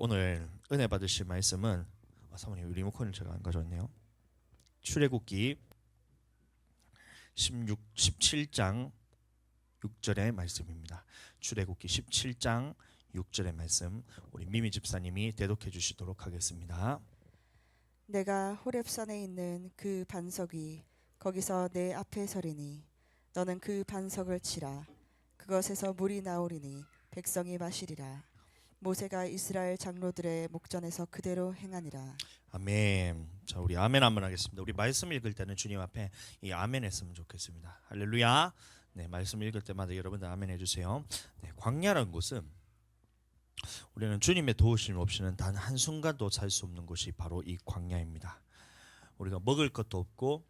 오늘 은혜 받으실 말씀은 사모님 리모컨을 제가 안 가져왔네요. 출애굽기 17장 6절의 말씀입니다. 출애굽기 17장 6절의 말씀 우리 미미 집사님이 대독해 주시도록 하겠습니다. 내가 호렙산에 있는 그 반석이 거기서 내 앞에 서리니 너는 그 반석을 치라. 그것에서 물이 나오리니 백성이 마시리라. 모세가 이스라엘 장로들의 목전에서 그대로 행하니라. 아멘. 자, 우리 아멘 한번 하겠습니다. 우리 말씀 읽을 때는 주님 앞에 이 아멘 했으면 좋겠습니다. 할렐루야. 네, 말씀 읽을 때마다 여러분들 아멘 해주세요. 네, 광야라는 곳은 우리는 주님의 도우심 없이는 단 한순간도 살 수 없는 곳이 바로 이 광야입니다. 우리가 먹을 것도 없고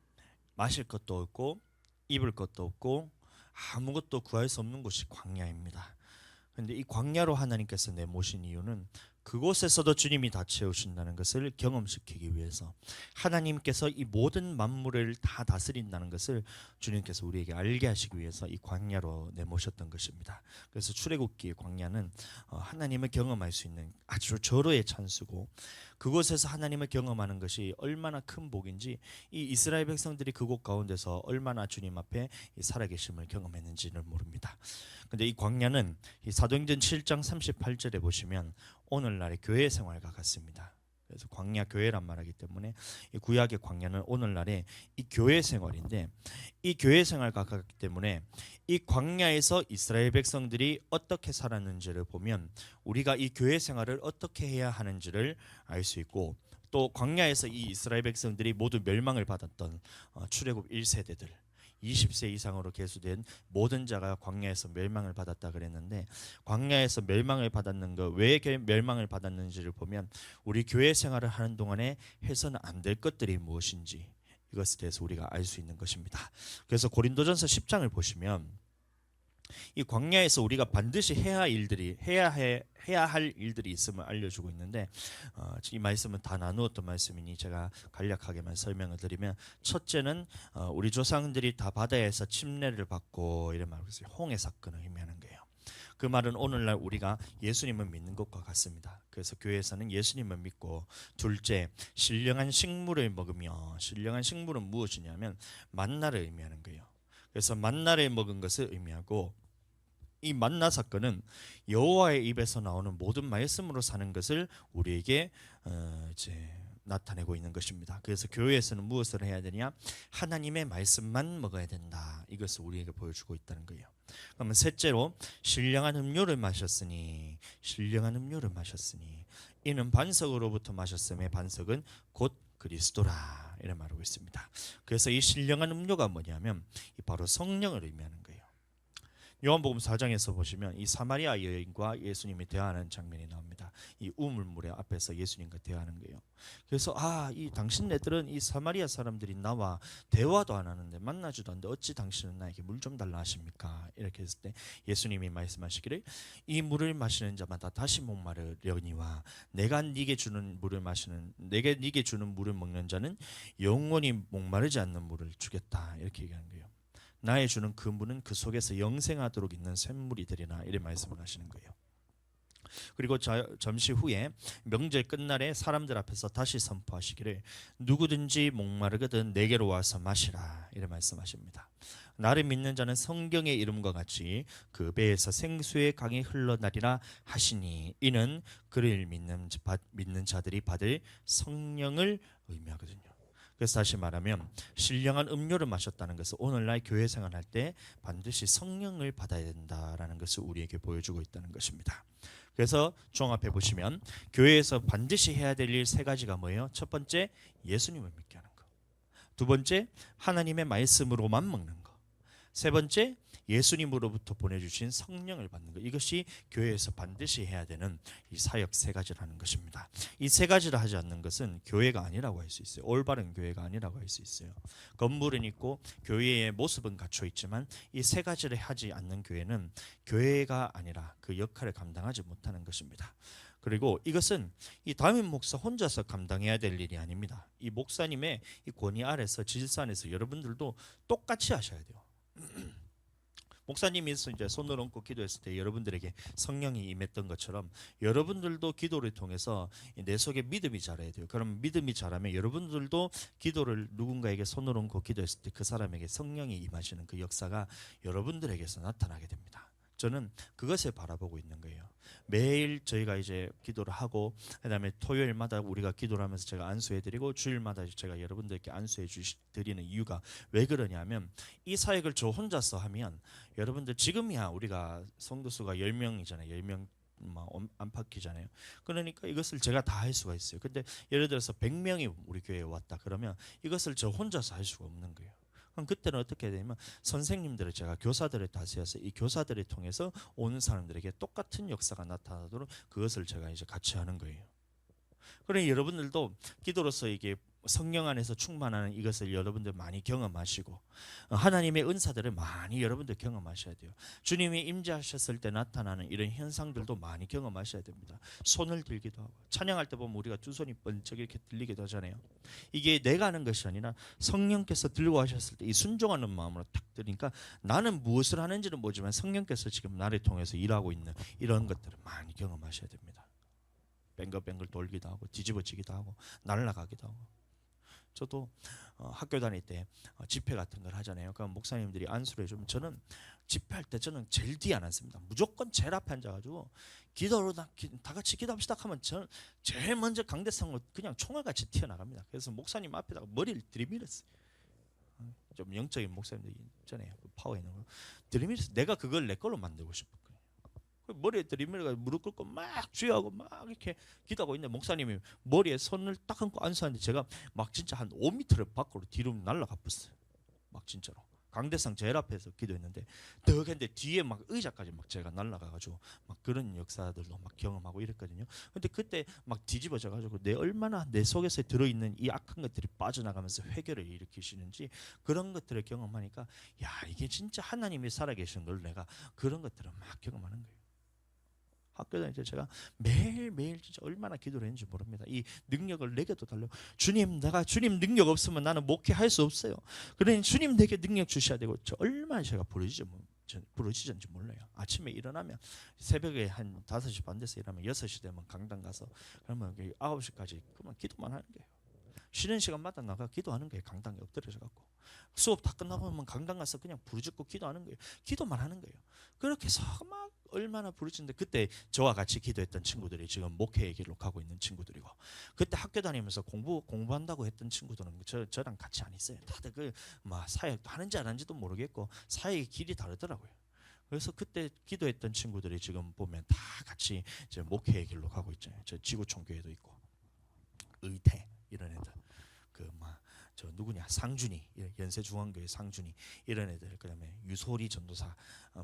마실 것도 없고 입을 것도 없고 아무것도 구할 수 없는 곳이 광야입니다. 그런데 이 광야로 하나님께서 내모신 이유는 그곳에서도 주님이 다 채우신다는 것을 경험시키기 위해서, 하나님께서 이 모든 만물을 다 다스린다는 것을 주님께서 우리에게 알게 하시기 위해서 이 광야로 내모셨던 것입니다. 그래서 출애굽기의 광야는 하나님을 경험할 수 있는 아주 절호의 찬스고, 그곳에서 하나님을 경험하는 것이 얼마나 큰 복인지 이 이스라엘 백성들이 그곳 가운데서 얼마나 주님 앞에 이 살아계심을 경험했는지는 모릅니다. 근데 이 광야는 이 사도행전 7장 38절에 보시면 오늘날의 교회 생활과 같습니다. 그래서 광야 교회란 말하기 때문에 이 구약의 광야는 오늘날의 이 교회 생활인데, 이 교회 생활과 같기 때문에 이 광야에서 이스라엘 백성들이 어떻게 살았는지를 보면 우리가 이 교회 생활을 어떻게 해야 하는지를 알 수 있고, 또 광야에서 이 이스라엘 백성들이 모두 멸망을 받았던 출애굽 1세대들 20세 이상으로 계수된 모든 자가 광야에서 멸망을 받았다 그랬는데, 광야에서 멸망을 받았는 거, 왜 멸망을 받았는지를 보면 우리 교회 생활을 하는 동안에 해서는 안 될 것들이 무엇인지 이것에 대해서 우리가 알 수 있는 것입니다. 그래서 고린도전서 10장을 보시면 이 광야에서 우리가 반드시 해야 할 일들이 있음을 알려주고 있는데, 이 말씀은 다 나누었던 말씀이니 제가 간략하게만 설명을 드리면, 첫째는 우리 조상들이 다 바다에서 침례를 받고 이런 말을 했어요. 홍해 사건을 의미하는 거예요. 그 말은 오늘날 우리가 예수님을 믿는 것과 같습니다. 그래서 교회에서는 예수님을 믿고, 둘째, 신령한 식물을 먹으며, 신령한 식물은 무엇이냐면 만나를 의미하는 거예요. 그래서 만나를 먹은 것을 의미하고, 이 만나 사건은 여호와의 입에서 나오는 모든 말씀으로 사는 것을 우리에게 이제 나타내고 있는 것입니다. 그래서 교회에서는 무엇을 해야 되냐? 하나님의 말씀만 먹어야 된다. 이것을 우리에게 보여주고 있다는 거예요. 그러면 셋째로, 신령한 음료를 마셨으니, 신령한 음료를 마셨으니 이는 반석으로부터 마셨음에 반석은 곧 그리스도라, 이런 말하고 있습니다. 그래서 이 신령한 음료가 뭐냐면 바로 성령을 의미하는 거예요. 요한복음 4장에서 보시면 이 사마리아 여인과 예수님이 대화하는 장면이 나옵니다. 이 우물물의 앞에서 예수님과 대화하는 거예요. 그래서 이 당신네들은, 이 사마리아 사람들이 나와 대화도 안 하는데, 만나지도 않는데 어찌 당신은 나에게 물 좀 달라 하십니까? 이렇게 했을 때 예수님이 말씀하시기를, 이 물을 마시는 자마다 다시 목마르려니와 내가 네게 주는 물을 먹는 자는 영원히 목마르지 않는 물을 주겠다, 이렇게 얘기하는 거예요. 나의 주는 그 물은 그 속에서 영생하도록 있는 샘물이 되리나, 이런 말씀을 하시는 거예요. 그리고 잠시 후에 명절 끝날에 사람들 앞에서 다시 선포하시기를, 누구든지 목마르거든 내게로 와서 마시라, 이런 말씀하십니다. 나를 믿는 자는 성경의 이름과 같이 그 배에서 생수의 강이 흘러나리라 하시니, 이는 그를 믿는 자들이 받을 성령을 의미하거든요. 그래서 다시 말하면 신령한 음료를 마셨다는 것은 오늘날 교회 생활할 때 반드시 성령을 받아야 된다라는 것을 우리에게 보여주고 있다는 것입니다. 그래서 종합해 보시면 교회에서 반드시 해야 될 일 세 가지가 뭐예요? 첫 번째, 예수님을 믿게 하는 거. 두 번째, 하나님의 말씀으로만 먹는 거. 세 번째, 예수님으로부터 보내주신 성령을 받는 것. 이것이 교회에서 반드시 해야 되는 이 사역 세 가지라는 것입니다. 이 세 가지를 하지 않는 것은 교회가 아니라고 할 수 있어요. 올바른 교회가 아니라고 할 수 있어요. 건물은 있고 교회의 모습은 갖춰 있지만 이 세 가지를 하지 않는 교회는 교회가 아니라 그 역할을 감당하지 못하는 것입니다. 그리고 이것은 이 담임 목사 혼자서 감당해야 될 일이 아닙니다. 이 목사님의 이 권위 아래서, 질서 안에서 여러분들도 똑같이 하셔야 돼요. 목사님이 이제 손을 얹고 기도했을 때 여러분들에게 성령이 임했던 것처럼 여러분들도 기도를 통해서 내 속에 믿음이 자라야 돼요. 그럼 믿음이 자라면 여러분들도 기도를 누군가에게 손을 얹고 기도했을 때 그 사람에게 성령이 임하시는 그 역사가 여러분들에게서 나타나게 됩니다. 저는 그것을 바라보고 있는 거예요. 매일 저희가 이제 기도를 하고 그다음에 토요일마다 우리가 기도를 하면서 제가 안수해드리고 주일마다 제가 여러분들께 안수해드리는 이유가 왜 그러냐면 이 사역을 저 혼자서 하면 여러분들 지금이야 우리가 성도수가 10명이잖아요. 10명 안팎이잖아요. 그러니까 이것을 제가 다 할 수가 있어요. 근데 예를 들어서 100명이 우리 교회에 왔다 그러면 이것을 저 혼자서 할 수가 없는 거예요. 그럼 그때는 어떻게 되냐면 선생님들을 제가 교사들을 다스려서 이 교사들을 통해서 오는 사람들에게 똑같은 역사가 나타나도록 그것을 제가 이제 같이 하는 거예요. 그러니 여러분들도 기도로서 이게 성령 안에서 충만하는 이것을 여러분들 많이 경험하시고 하나님의 은사들을 많이 여러분들 경험하셔야 돼요. 주님이 임재하셨을 때 나타나는 이런 현상들도 많이 경험하셔야 됩니다. 손을 들기도 하고 찬양할 때 보면 우리가 두 손이 번쩍 이렇게 들리기도 하잖아요. 이게 내가 하는 것이 아니라 성령께서 들고 하셨을 때 이 순종하는 마음으로 탁 들으니까 나는 무엇을 하는지는 모르지만 성령께서 지금 나를 통해서 일하고 있는 이런 것들을 많이 경험하셔야 됩니다. 뱅글뱅글 돌기도 하고 뒤집어지기도 하고 날아가기도 하고. 저도 학교 다닐 때 집회 같은 걸 하잖아요. 그럼 목사님들이 안수를 해주면 저는 집회할 때 저는 제일 뒤에 안 앉습니다. 무조건 제일 앞에 앉아가지고 기도로 다 같이 기도합시다 하면 저는 제일 먼저 강대상으로 그냥 총알같이 튀어나갑니다. 그래서 목사님 앞에다가 머리를 들이밀었어요. 좀 영적인 목사님들 있잖아요. 파워 있는 거 들이밀었어요. 내가 그걸 내 걸로 만들고 싶었거든요. 머리에 들이밀어가 무릎 꿇고 막 주여하고 막 이렇게 기도하고 있는데 목사님이 머리에 손을 딱 얹고 안수하는데 제가 막 진짜 한 5m를 밖으로 뒤로 날아가 버렸어요. 막 진짜로 강대상 제일 앞에서 기도했는데 더 했는데 뒤에 막 의자까지 막 제가 날아가가지고 막 그런 역사들도 막 경험하고 이랬거든요. 근데 그때 막 뒤집어져가지고 내 얼마나 내 속에서 들어있는 이 악한 것들이 빠져나가면서 회개를 일으키시는지 그런 것들을 경험하니까 야 이게 진짜 하나님이 살아계신 걸 내가 그런 것들을 막 경험하는 거예요. 학교 다닐 때 제가 매일매일 진짜 얼마나 기도를 했는지 모릅니다. 이 능력을 내게도 달라고 주님 내가 주님 능력 없으면 나는 목회할 수 없어요. 그러니 주님 내게 능력 주셔야 되고 저 얼마나 제가 부르짖었는지 몰라요. 아침에 일어나면 새벽에 한 5시 반 돼서 일어나면 6시 되면 강당 가서 그러면 9시까지 그만 기도만 하는 거예요. 쉬는 시간마다 나가 기도하는 거예요. 강당에 엎드려져 갖고 수업 다 끝나고 하면 강당 가서 그냥 부르짖고 기도하는 거예요. 기도만 하는 거예요. 그렇게 해서 막 얼마나 부르짖는데 그때 저와 같이 기도했던 친구들이 지금 목회의 길로 가고 있는 친구들이고 그때 학교 다니면서 공부한다고 했던 친구들은 저랑 같이 안 있어요. 다들 그 사역도 하는지 안 하는지도 모르겠고 사역의 길이 다르더라고요. 그래서 그때 기도했던 친구들이 지금 보면 다 같이 이제 목회의 길로 가고 있잖아요. 저 지구촌 교회도 있고 의태 이런 애들 저 누구냐 상준이 연세중앙교회 상준이 이런 애들 그다음에 유소리 전도사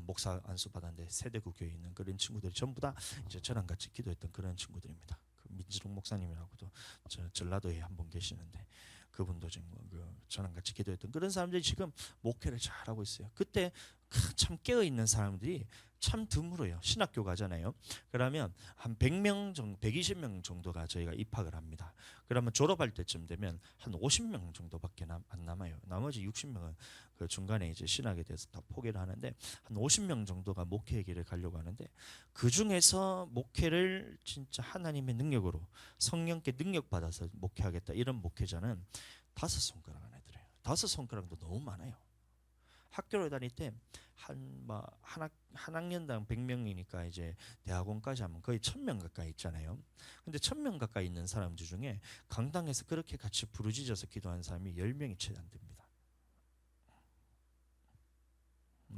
목사 안수 받았는데 세대구 교회에 있는 그런 친구들이 전부 다 이제 저랑 같이 기도했던 그런 친구들입니다. 그 민지롱 목사님이라고도 전라도에 한 분 계시는데 그분도 지금 저랑 같이 기도했던 그런 사람들이 지금 목회를 잘하고 있어요. 그때 참 깨어 있는 사람들이 참 드물어요. 신학교 가잖아요. 그러면 한 100명 정도, 120명 정도가 저희가 입학을 합니다. 그러면 졸업할 때쯤 되면 한 50명 정도밖에 안 남아요. 나머지 60명은 그 중간에 이제 신학에 대해서 다 포기를 하는데 한 50명 정도가 목회의 길을 가려고 하는데 그 중에서 목회를 진짜 하나님의 능력으로 성령께 능력 받아서 목회하겠다 이런 목회자는 5손가락 안에 들어요. 5손가락도 너무 많아요. 학교를 다닐 때 한 학년당 100명이니까 이제 대학원까지 하면 거의 1000명 가까이 있잖아요. 근데 1000명 가까이 있는 사람들 중에 강당에서 그렇게 같이 부르짖어서 기도하는 사람이 10명이 채 안 됩니다.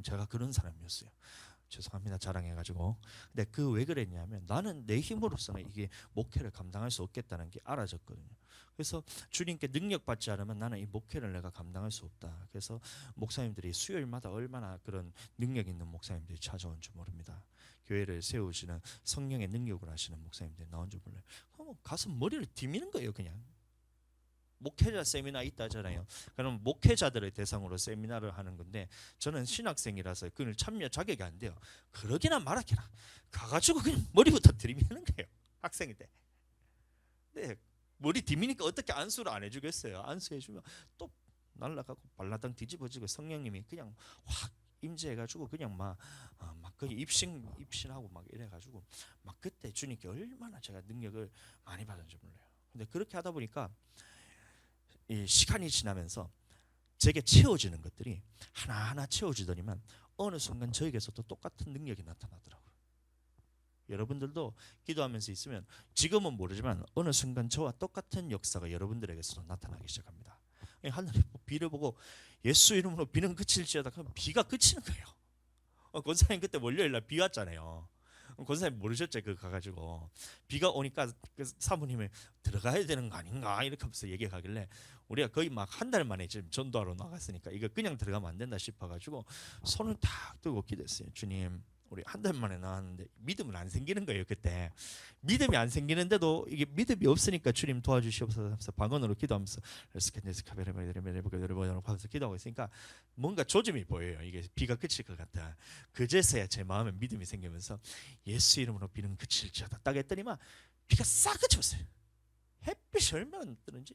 제가 그런 사람이었어요. 죄송합니다. 자랑해가지고. 근데 그 왜 그랬냐면 나는 내 힘으로서는 이게 목회를 감당할 수 없겠다는 게 알아졌거든요. 그래서 주님께 능력 받지 않으면 나는 이 목회를 내가 감당할 수 없다. 그래서 목사님들이 수요일마다 얼마나 그런 능력 있는 목사님들이 찾아온 줄 모릅니다. 교회를 세우시는 성령의 능력을 하시는 목사님들이 나온 줄 몰라요. 그럼 가서 머리를 디미는 거예요. 그냥. 목회자 세미나 있다잖아요. 그럼 목회자들의 대상으로 세미나를 하는 건데 저는 신학생이라서 그걸 참여 자격이 안 돼요. 그러기나 말하기나 가가지고 그냥 머리부터 들이미는 거예요. 학생일 때. 네, 머리 디미니까 어떻게 안수를 안 해주겠어요. 안수해주면 또 날아가고 발라당 뒤집어지고 성령님이 그냥 확 임재해가지고 그냥 막 거의 입신하고 막 이래가지고 막 그때 주님께 얼마나 제가 능력을 많이 받았는지 몰라요. 근데 그렇게 하다 보니까 이 시간이 지나면서 제게 채워지는 것들이 하나하나 채워지더니만 어느 순간 저에게서도 똑같은 능력이 나타나더라고요. 여러분들도 기도하면서 있으면 지금은 모르지만 어느 순간 저와 똑같은 역사가 여러분들에게서도 나타나기 시작합니다. 하늘이 비를 보고 예수 이름으로 비는 그칠지어다 그럼 비가 그치는 거예요. 권사님 그때 월요일날 비 왔잖아요. 권사님 모르셨죠? 그 가가지고 비가 오니까 그 사모님이 들어가야 되는 거 아닌가 이렇게 하면서 얘기하길래 우리가 거의 막 한 달 만에 지금 전도하러 나갔으니까 이거 그냥 들어가면 안 된다 싶어가지고 손을 탁 들고 기도했어요. 주님 우리 한 달 만에 나왔는데 믿음은 안 생기는 거예요. 그때 믿음이 안 생기는데도 이게 믿음이 없으니까 주님 도와주시옵소서 하면서 방언으로 기도하면서 하면서 기도하고 있으니까 뭔가 조짐이 보여요. 이게 비가 그칠 것 같다. 그제서야 제 마음에 믿음이 생기면서 예수 이름으로 비는 그칠지어다 딱 했더니만 비가 싹 그쳤어요. 햇빛이 얼마나 뜨는지.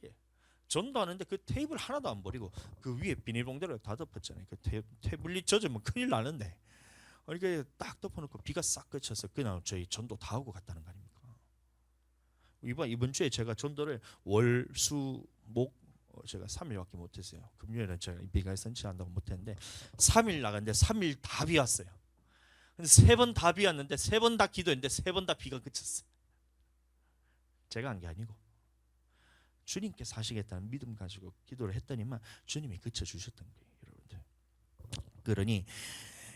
전도하는데 그 테이블 하나도 안 버리고 그 위에 비닐봉대로 다 덮었잖아요. 그 태블릿 젖으면 큰일 나는데 이렇게 딱 덮어놓고 비가 싹 그쳐서 그날 저희 전도 다 하고 갔다는 거 아닙니까? 이번 주에 제가 전도를 월, 수, 목 제가 3일밖에 못했어요. 금요일은 제가 비가 선치한다고 못했는데 3일 나갔는데 3일 다 비 왔어요. 근데 3번 다 비 왔는데 3번 다 기도했는데 3번 다 비가 그쳤어요. 제가 한 게 아니고 주님께서 하시겠다는 믿음 가지고 기도를 했더니만 주님이 그쳐주셨던 거예요. 여러분들. 그러니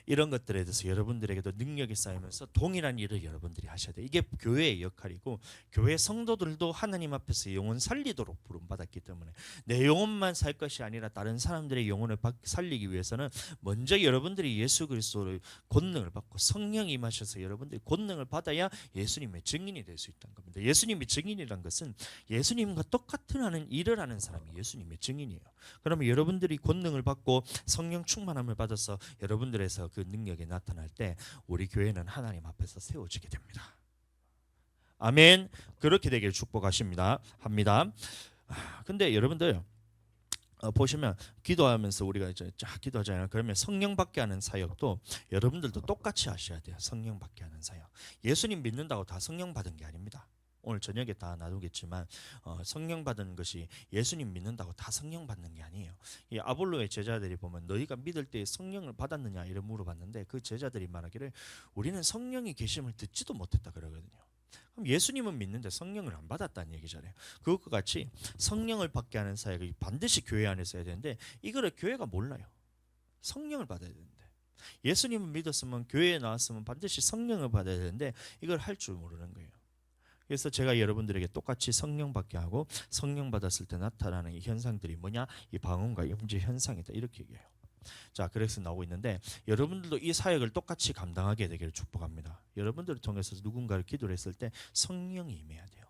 이런 것들에 대해서 여러분들에게도 능력이 쌓이면서 동일한 일을 여러분들이 하셔야 돼요. 이게 교회의 역할이고 교회 성도들도 하나님 앞에서 영혼 살리도록 부름받았기 때문에 내 영혼만 살 것이 아니라 다른 사람들의 영혼을 살리기 위해서는 먼저 여러분들이 예수 그리스도의 권능을 받고 성령이 임하셔서 여러분들이 권능을 받아야 예수님의 증인이 될 수 있다는 겁니다. 예수님의 증인이란 것은 예수님과 똑같은 하는 일을 하는 사람이 예수님의 증인이에요. 그러면 여러분들이 권능을 받고 성령 충만함을 받아서 여러분들에서 그 능력이 나타날 때 우리 교회는 하나님 앞에서 세워지게 됩니다. 아멘. 그렇게 되길 축복하십니다. 합니다. 근데 여러분들 보시면 기도하면서 우리가 이제 쫙 기도하잖아요. 그러면 성령 받게 하는 사역도 여러분들도 똑같이 하셔야 돼요. 성령 받게 하는 사역. 예수님 믿는다고 다 성령 받은 게 아닙니다. 오늘 저녁에 다 나누겠지만 성령 받은 것이 예수님 믿는다고 다 성령 받는 게 아니에요. 이 아볼로의 제자들이 보면 너희가 믿을 때 성령을 받았느냐 이렇게 물어봤는데 그 제자들이 말하기를 우리는 성령이 계심을 듣지도 못했다 그러거든요. 그럼 예수님은 믿는데 성령을 안 받았다는 얘기잖아요. 그것과 같이 성령을 받게 하는 사역이 반드시 교회 안에서 해야 되는데 이거를 교회가 몰라요. 성령을 받아야 되는데 예수님을 믿었으면 교회에 나왔으면 반드시 성령을 받아야 되는데 이걸 할 줄 모르는 거예요. 그래서 제가 여러분들에게 똑같이 성령 받게 하고 성령 받았을 때 나타나는 이 현상들이 뭐냐? 이 방언과 임재 현상이다 이렇게 얘기해요. 자, 그래서 나오고 있는데 여러분들도 이 사역을 똑같이 감당하게 되기를 축복합니다. 여러분들을 통해서 누군가를 기도를 했을 때 성령이 임해야 돼요.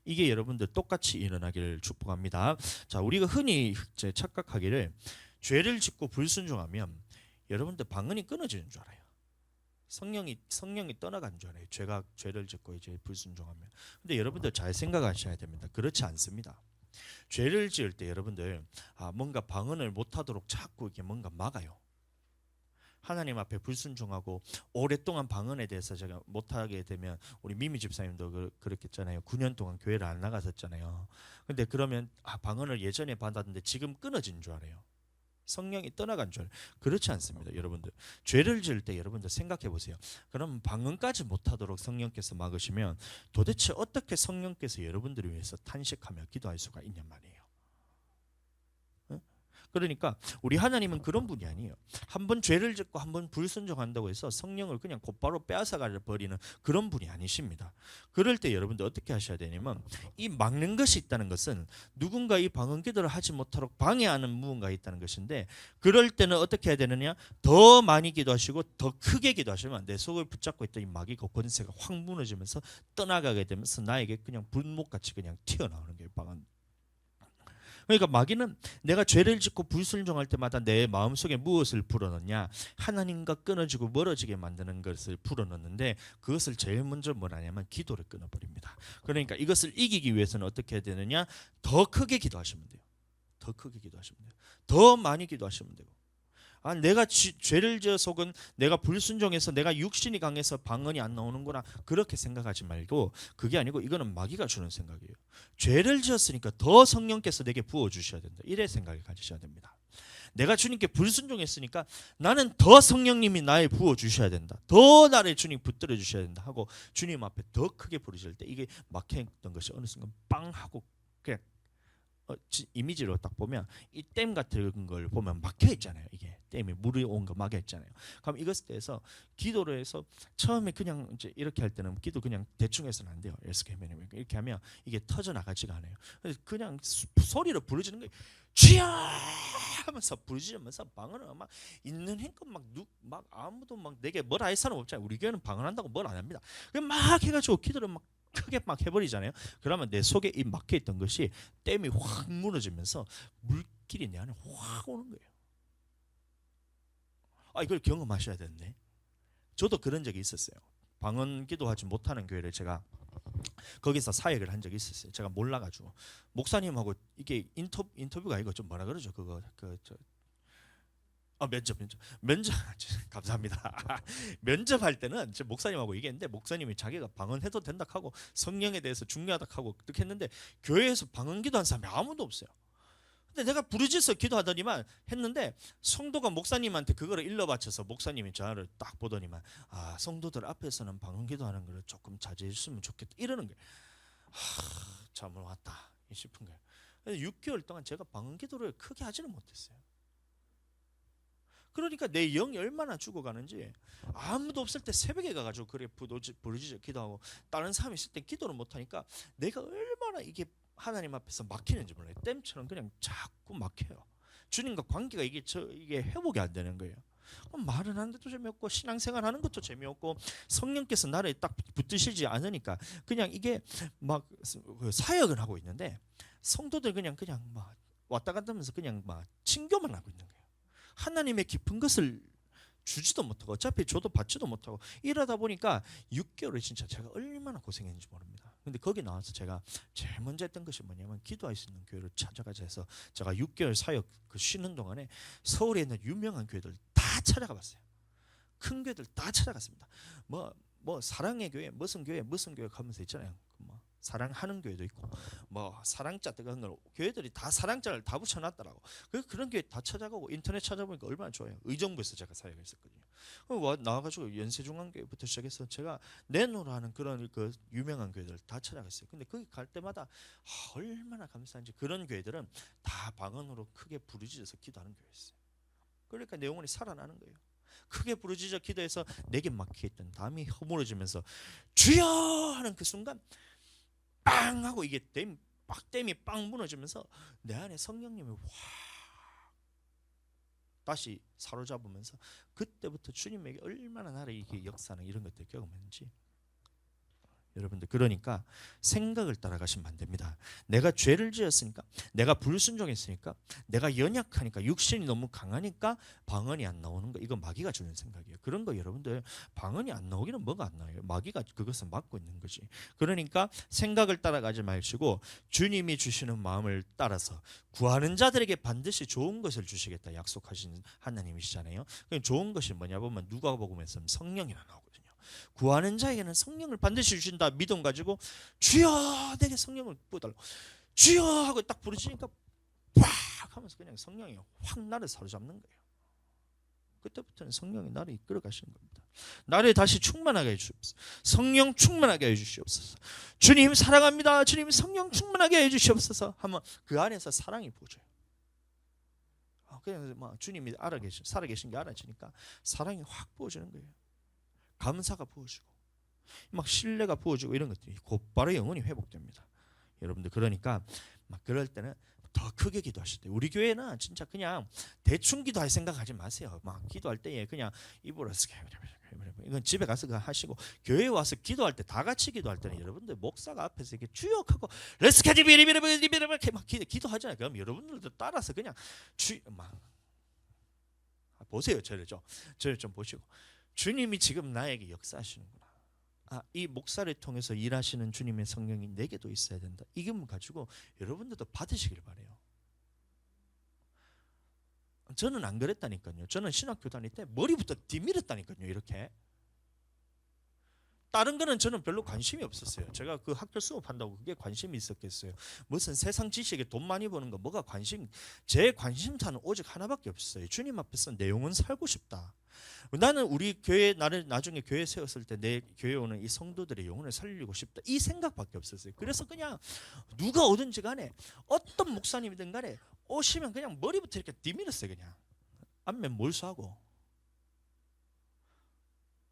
이게 여러분들 똑같이 일어나기를 축복합니다. 자, 우리가 흔히 착각하기를 죄를 짓고 불순종하면 여러분들 방언이 끊어지는 줄 알아요. 성령이 떠나간 줄 알아요. 죄를 짓고 이제 불순종하면. 근데 여러분들 잘 생각하셔야 됩니다. 그렇지 않습니다. 죄를 지을 때 여러분들 뭔가 방언을 못하도록 자꾸 이렇게 뭔가 막아요. 하나님 앞에 불순종하고 오랫동안 방언에 대해서 제가 못하게 되면 우리 미미 집사님도 그렇겠잖아요. 9년 동안 교회를 안 나가셨잖아요. 근데 그러면 방언을 예전에 받았는데 지금 끊어진 줄 알아요. 성령이 떠나간 줄. 그렇지 않습니다. 여러분들 죄를 지을 때 여러분들 생각해 보세요. 그럼 방언까지 못하도록 성령께서 막으시면 도대체 어떻게 성령께서 여러분들을 위해서 탄식하며 기도할 수가 있냔 말이에요. 그러니까 우리 하나님은 그런 분이 아니에요. 한번 죄를 짓고 한번 불순종한다고 해서 성령을 그냥 곧바로 빼앗아가 버리는 그런 분이 아니십니다. 그럴 때 여러분들 어떻게 하셔야 되냐면 이 막는 것이 있다는 것은 누군가 이 방언 기도를 하지 못하도록 방해하는 무언가 있다는 것인데 그럴 때는 어떻게 해야 되느냐? 더 많이 기도하시고 더 크게 기도하시면 내 속을 붙잡고 있던 이 마귀가 권세가 확 무너지면서 떠나가게 되면서 나에게 그냥 불목같이 그냥 튀어나오는 게 방언. 그러니까 마귀는 내가 죄를 짓고 불순종할 때마다 내 마음속에 무엇을 불어넣냐? 하나님과 끊어지고 멀어지게 만드는 것을 불어넣는데 그것을 제일 먼저 뭐라냐면 기도를 끊어버립니다. 그러니까 이것을 이기기 위해서는 어떻게 해야 되느냐? 더 크게 기도하시면 돼요. 더 크게 기도하시면 돼요. 더 많이 기도하시면 되고 내가 죄를 지어 속은 내가 불순종해서 내가 육신이 강해서 방언이 안 나오는구나 그렇게 생각하지 말고 그게 아니고 이거는 마귀가 주는 생각이에요. 죄를 지었으니까 더 성령께서 내게 부어주셔야 된다. 이래 생각을 가지셔야 됩니다. 내가 주님께 불순종했으니까 나는 더 성령님이 나에 부어주셔야 된다. 더 나를 주님 붙들어 주셔야 된다 하고 주님 앞에 더 크게 부르실 때 이게 막혀있던 것이 어느 순간 빵 하고 그냥 이미지로 딱 보면 이 댐 같은 걸 보면 막혀 있잖아요. 이게 댐이 물이 온 거 막혀 있잖아요. 그럼 이것에 대해서 기도를 해서 처음에 그냥 이제 이렇게 할 때는 기도 그냥 대충 해서는 안 돼요. 이렇게 하면 이게 터져 나가지가 않아요. 그래서 그냥 소리로 부르짖는 거예요. 주여 하면서 부르짖으면서 방언을 막 있는 힘껏 막 아무도 막 내게 뭘 할 사람 없잖아요. 우리 교회는 방언한다고 뭘 안 합니다. 막 해가지고 기도를 막 크게 막 해버리잖아요. 그러면 내 속에 이 막혀있던 것이 댐이 확 무너지면서 물길이 내 안에 확 오는 거예요. 이걸 경험하셔야 되는데 저도 그런 적이 있었어요. 방언 기도하지 못하는 교회를 제가 거기서 사역을 한 적이 있었어요. 제가 몰라가지고 목사님하고 이게 인터뷰가 아니고 좀 뭐라 그러죠? 그거 면접 감사합니다. 면접할 때는 제 목사님하고 얘기했는데 목사님이 자기가 방언해도 된다 하고 성령에 대해서 중요하다 하고 그렇게 했는데 교회에서 방언 기도한 사람이 아무도 없어요. 근데 내가 부르짖어서 기도하더니만 했는데 성도가 목사님한테 그거를 일러 바쳐서 목사님이 저를 딱 보더니만 성도들 앞에서는 방언 기도하는 걸 조금 자제해 줬으면 좋겠다 이러는 거예요. 잠을 왔다 싶은 거예요. 그래서 6개월 동안 제가 방언 기도를 크게 하지는 못했어요. 그러니까 내 영이 얼마나 죽어가는지 아무도 없을 때 새벽에 가가지고 그래 부르짖어 기도하고 다른 사람이 있을 때 기도를 못하니까 내가 얼마나 이게 하나님 앞에서 막히는지 몰라요. 댐처럼 그냥 자꾸 막혀요. 주님과 관계가 이게 회복이 안 되는 거예요. 말은 하는데도 재미없고 신앙생활 하는 것도 재미없고 성령께서 나를 딱 붙드시지 않으니까 그냥 이게 막 사역을 하고 있는데 성도들 그냥 막 왔다 갔다 하면서 그냥 막 친교만 하고 있는 거예요. 하나님의 깊은 것을 주지도 못하고 어차피 줘도 받지도 못하고 이러다 보니까 6개월을 진짜 제가 얼마나 고생했는지 모릅니다. 근데 거기 나와서 제가 제일 먼저 했던 것이 뭐냐면 기도할 수 있는 교회를 찾아가자 해서 제가 6개월 사역 쉬는 동안에 서울에 있는 유명한 교회들 다 찾아가 봤어요. 큰 교회들 다 찾아갔습니다. 뭐 사랑의 교회 무슨 교회 가면서 있잖아요. 사랑하는 교회도 있고 사랑자 뜨거운 걸 교회들이 다 사랑자를 다 붙여놨더라고. 그런 교회 다 찾아가고 인터넷 찾아보니까 얼마나 좋아요. 의정부에서 제가 사역을 했었거든요. 나와가지고 연세중앙교회부터 시작해서 제가 내노라 하는 그런 그 유명한 교회들 다 찾아갔어요. 근데 거기 갈 때마다 얼마나 감사한지 그런 교회들은 다 방언으로 크게 부르짖어서 기도하는 교회였어요. 그러니까 내 영혼이 살아나는 거예요. 크게 부르짖어 기도해서 내게 막혀있던 담이 허물어지면서 주여 하는 그 순간 빵 하고 이게 댐이 빵 무너지면서 내 안에 성령님이 확 다시 사로잡으면서 그때부터 주님에게 얼마나 나를 이게 역사는 이런 것들 경험했는지 여러분들 그러니까 생각을 따라가시면 안 됩니다. 내가 죄를 지었으니까 내가 불순종했으니까 내가 연약하니까 육신이 너무 강하니까 방언이 안 나오는 거 이거 마귀가 주는 생각이에요. 그런 거 여러분들 방언이 안 나오기는 뭐가 안 나와요. 마귀가 그것을 막고 있는 거지. 그러니까 생각을 따라가지 마시고 주님이 주시는 마음을 따라서 구하는 자들에게 반드시 좋은 것을 주시겠다 약속하신 하나님이시잖아요. 좋은 것이 뭐냐 보면 누가복음에서 성령이라 나오거든요. 구하는 자에게는 성령을 반드시 주신다 믿음 가지고 주여 내게 성령을 부어달라고 주여 하고 딱 부르시니까 팍 하면서 그냥 성령이 확 나를 사로잡는 거예요. 그때부터는 성령이 나를 이끌어 가시는 겁니다. 나를 다시 충만하게 해주시옵소서. 성령 충만하게 해주시옵소서. 주님 사랑합니다. 주님 성령 충만하게 해주시옵소서 하면 그 안에서 사랑이 부어져요. 그냥 주님이 살아계신 게 알아지니까 사랑이 확 부어지는 거예요. 감사가 부어지고 막 신뢰가 부어지고 이런 것들이 곧바로 영혼이 회복됩니다. 여러분들 그러니까 막 그럴 때는 더 크게 기도하실 때 우리 교회는 진짜 그냥 대충 기도할 생각하지 마세요. 막 기도할 때에 그냥 입으로 이건 집에 가서 하시고 교회에 와서 기도할 때 다 같이 기도할 때는 여러분들 목사가 앞에서 이렇게 주역하고 레스카디비리비리비리비리 막 기도하잖아요. 그럼 여러분들도 따라서 그냥 막 보세요. 저를 좀 보시고 주님이 지금 나에게 역사하시는구나. 이 목사를 통해서 일하시는 주님의 성령이 내게도 있어야 된다. 이걸 가지고 여러분들도 받으시길 바래요. 저는 안 그랬다니까요. 저는 신학교 다닐 때 머리부터 뒤밀었다니까요. 이렇게. 다른 거는 저는 별로 관심이 없었어요. 제가 그 학교 수업한다고 그게 관심이 있었겠어요. 무슨 세상 지식에 돈 많이 버는 거 뭐가 제 관심사는 오직 하나밖에 없어요. 주님 앞에서 내 영혼 살고 싶다. 나는 우리 교회 나를 나중에 교회 세웠을 때 내 교회 오는 이 성도들의 영혼을 살리고 싶다. 이 생각밖에 없었어요. 그래서 그냥 누가 오든지 간에 어떤 목사님이든 간에 오시면 그냥 머리부터 이렇게 뒤밀었어요. 그냥 안면 몰수하고.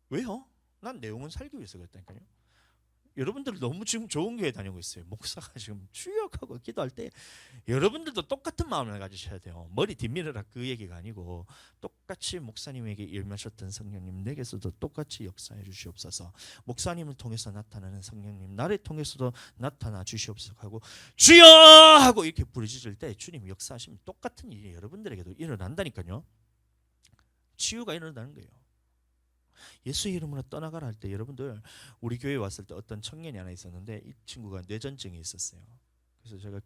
왜요? 난 내 영혼 살기 위해서 그랬다니까요. 여러분들 너무 지금 좋은 교회 다니고 있어요. 목사가 지금 주역하고 기도할 때 여러분들도 똑같은 마음을 가지셔야 돼요. 머리 뒷밀으라 그 얘기가 아니고 똑같이 목사님에게 임하셨던 성령님 내게서도 똑같이 역사해 주시옵소서. 목사님을 통해서 나타나는 성령님 나를 통해서도 나타나 주시옵소서 하고 주여 하고 이렇게 부르짖을 때 주님 역사하시면 똑같은 일이 여러분들에게도 일어난다니까요. 치유가 일어나는 거예요. 예수 이름으로 떠나가라 할 때 여러분들 우리 교회에 왔을 때 어떤 청년이 하나 있었는데 이 친구가 뇌전증이 있었어요. 그래서 제가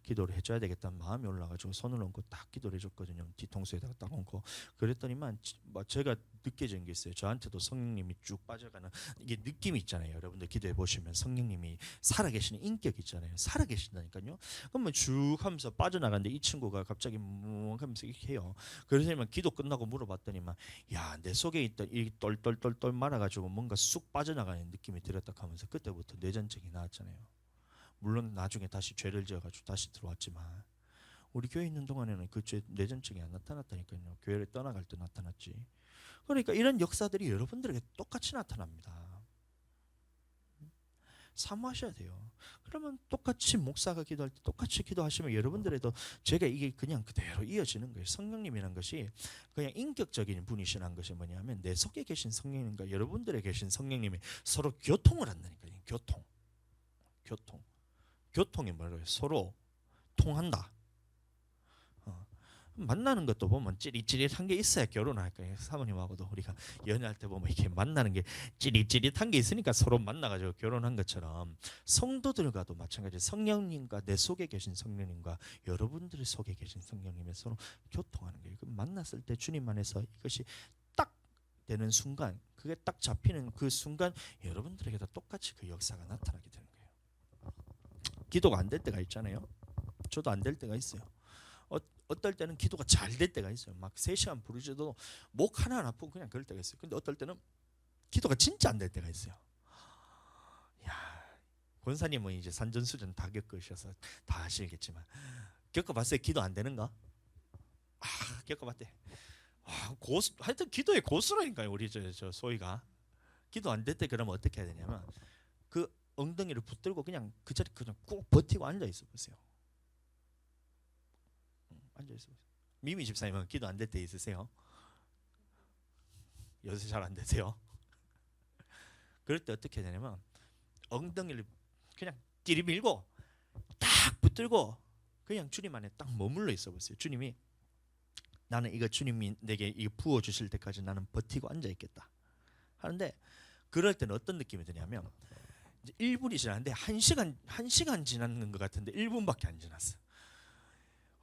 기도를 해줘야 되겠다는 마음이 올라가지고 손을 얹고 딱 기도를 해줬거든요. 뒤통수에다가 딱 얹고 그랬더니만 제가 느껴진 게 있어요. 저한테도 성령님이 쭉 빠져가는 이게 느낌이 있잖아요. 여러분들 기도해 보시면 성령님이 살아계시는 인격이 있잖아요. 살아계신다니까요. 그러면 쭉 하면서 빠져나가는데 이 친구가 갑자기 뭉 하면서 이렇게 해요. 그래서 기도 끝나고 물어봤더니만 야, 내 속에 있던 이 똘똘똘똘 말아가지고 뭔가 쑥 빠져나가는 느낌이 들었다 하면서 그때부터 뇌전증이 나왔잖아요. 물론 나중에 다시 죄를 지어가지고 다시 들어왔지만 우리 교회 있는 동안에는 그 뇌전증이 안 나타났다니까요. 교회를 떠나갈 때 나타났지. 그러니까 이런 역사들이 여러분들에게 똑같이 나타납니다. 사모하셔야 돼요. 그러면 똑같이 목사가 기도할 때 똑같이 기도하시면 여러분들에도 제가 이게 그냥 그대로 이어지는 거예요. 성령님이란 것이 그냥 인격적인 분이시라는 것이 뭐냐면 내 속에 계신 성령님과 여러분들에 계신 성령님이 서로 교통을 한다니까요. 교통이 뭐라고요? 서로 통한다. 만나는 것도 보면 찌릿찌릿한 게 있어야 결혼할 거예요. 사모님하고도 우리가 연애할 때 보면 이렇게 만나는 게 찌릿찌릿한 게 있으니까 서로 만나가지고 결혼한 것처럼 성도들과도 마찬가지. 성령님과 내 속에 계신 성령님과 여러분들 속에 계신 성령님이 서로 교통하는 거예요. 만났을 때 주님 안에서 이것이 딱 되는 순간, 그게 딱 잡히는 그 순간 여러분들에게도 똑같이 그 역사가 나타나게 되는 거예요. 기도가 안 될 때가 있잖아요. 저도 안 될 때가 있어요. 어떨 때는 기도가 잘 될 때가 있어요. 막 3시간 부르짖어도 목 하나 안 아프고 그냥 그럴 때가 있어요. 근데 어떨 때는 기도가 진짜 안 될 때가 있어요. 야, 권사님은 이제 산전수전 다 겪으셔서 다 아시겠지만 겪어봤어요? 기도 안 되는 거? 겪어봤대. 고수, 하여튼 기도의 고수라니까요. 우리 저 소희가 기도 안 될 때 그러면 어떻게 해야 되냐면 그 엉덩이를 붙들고 그냥 그 자리 그냥 꾹 버티고 앉아 있어 보세요. 앉아 있어 보세요. 미미 집사님은 기도 안 될 때 있으세요? 요새 잘 안 되세요? 그럴 때 어떻게 해야 되냐면 엉덩이를 그냥 들이밀고 딱 붙들고 그냥 주님 안에 딱 머물러 있어 보세요. 주님이 나는 이거 주님이 내게 이거 부어 주실 때까지 나는 버티고 앉아 있겠다 하는데 그럴 때는 어떤 느낌이 드냐면 이제 1분이 지났는데 1시간 지난 것 같은데 1분밖에 안 지났어.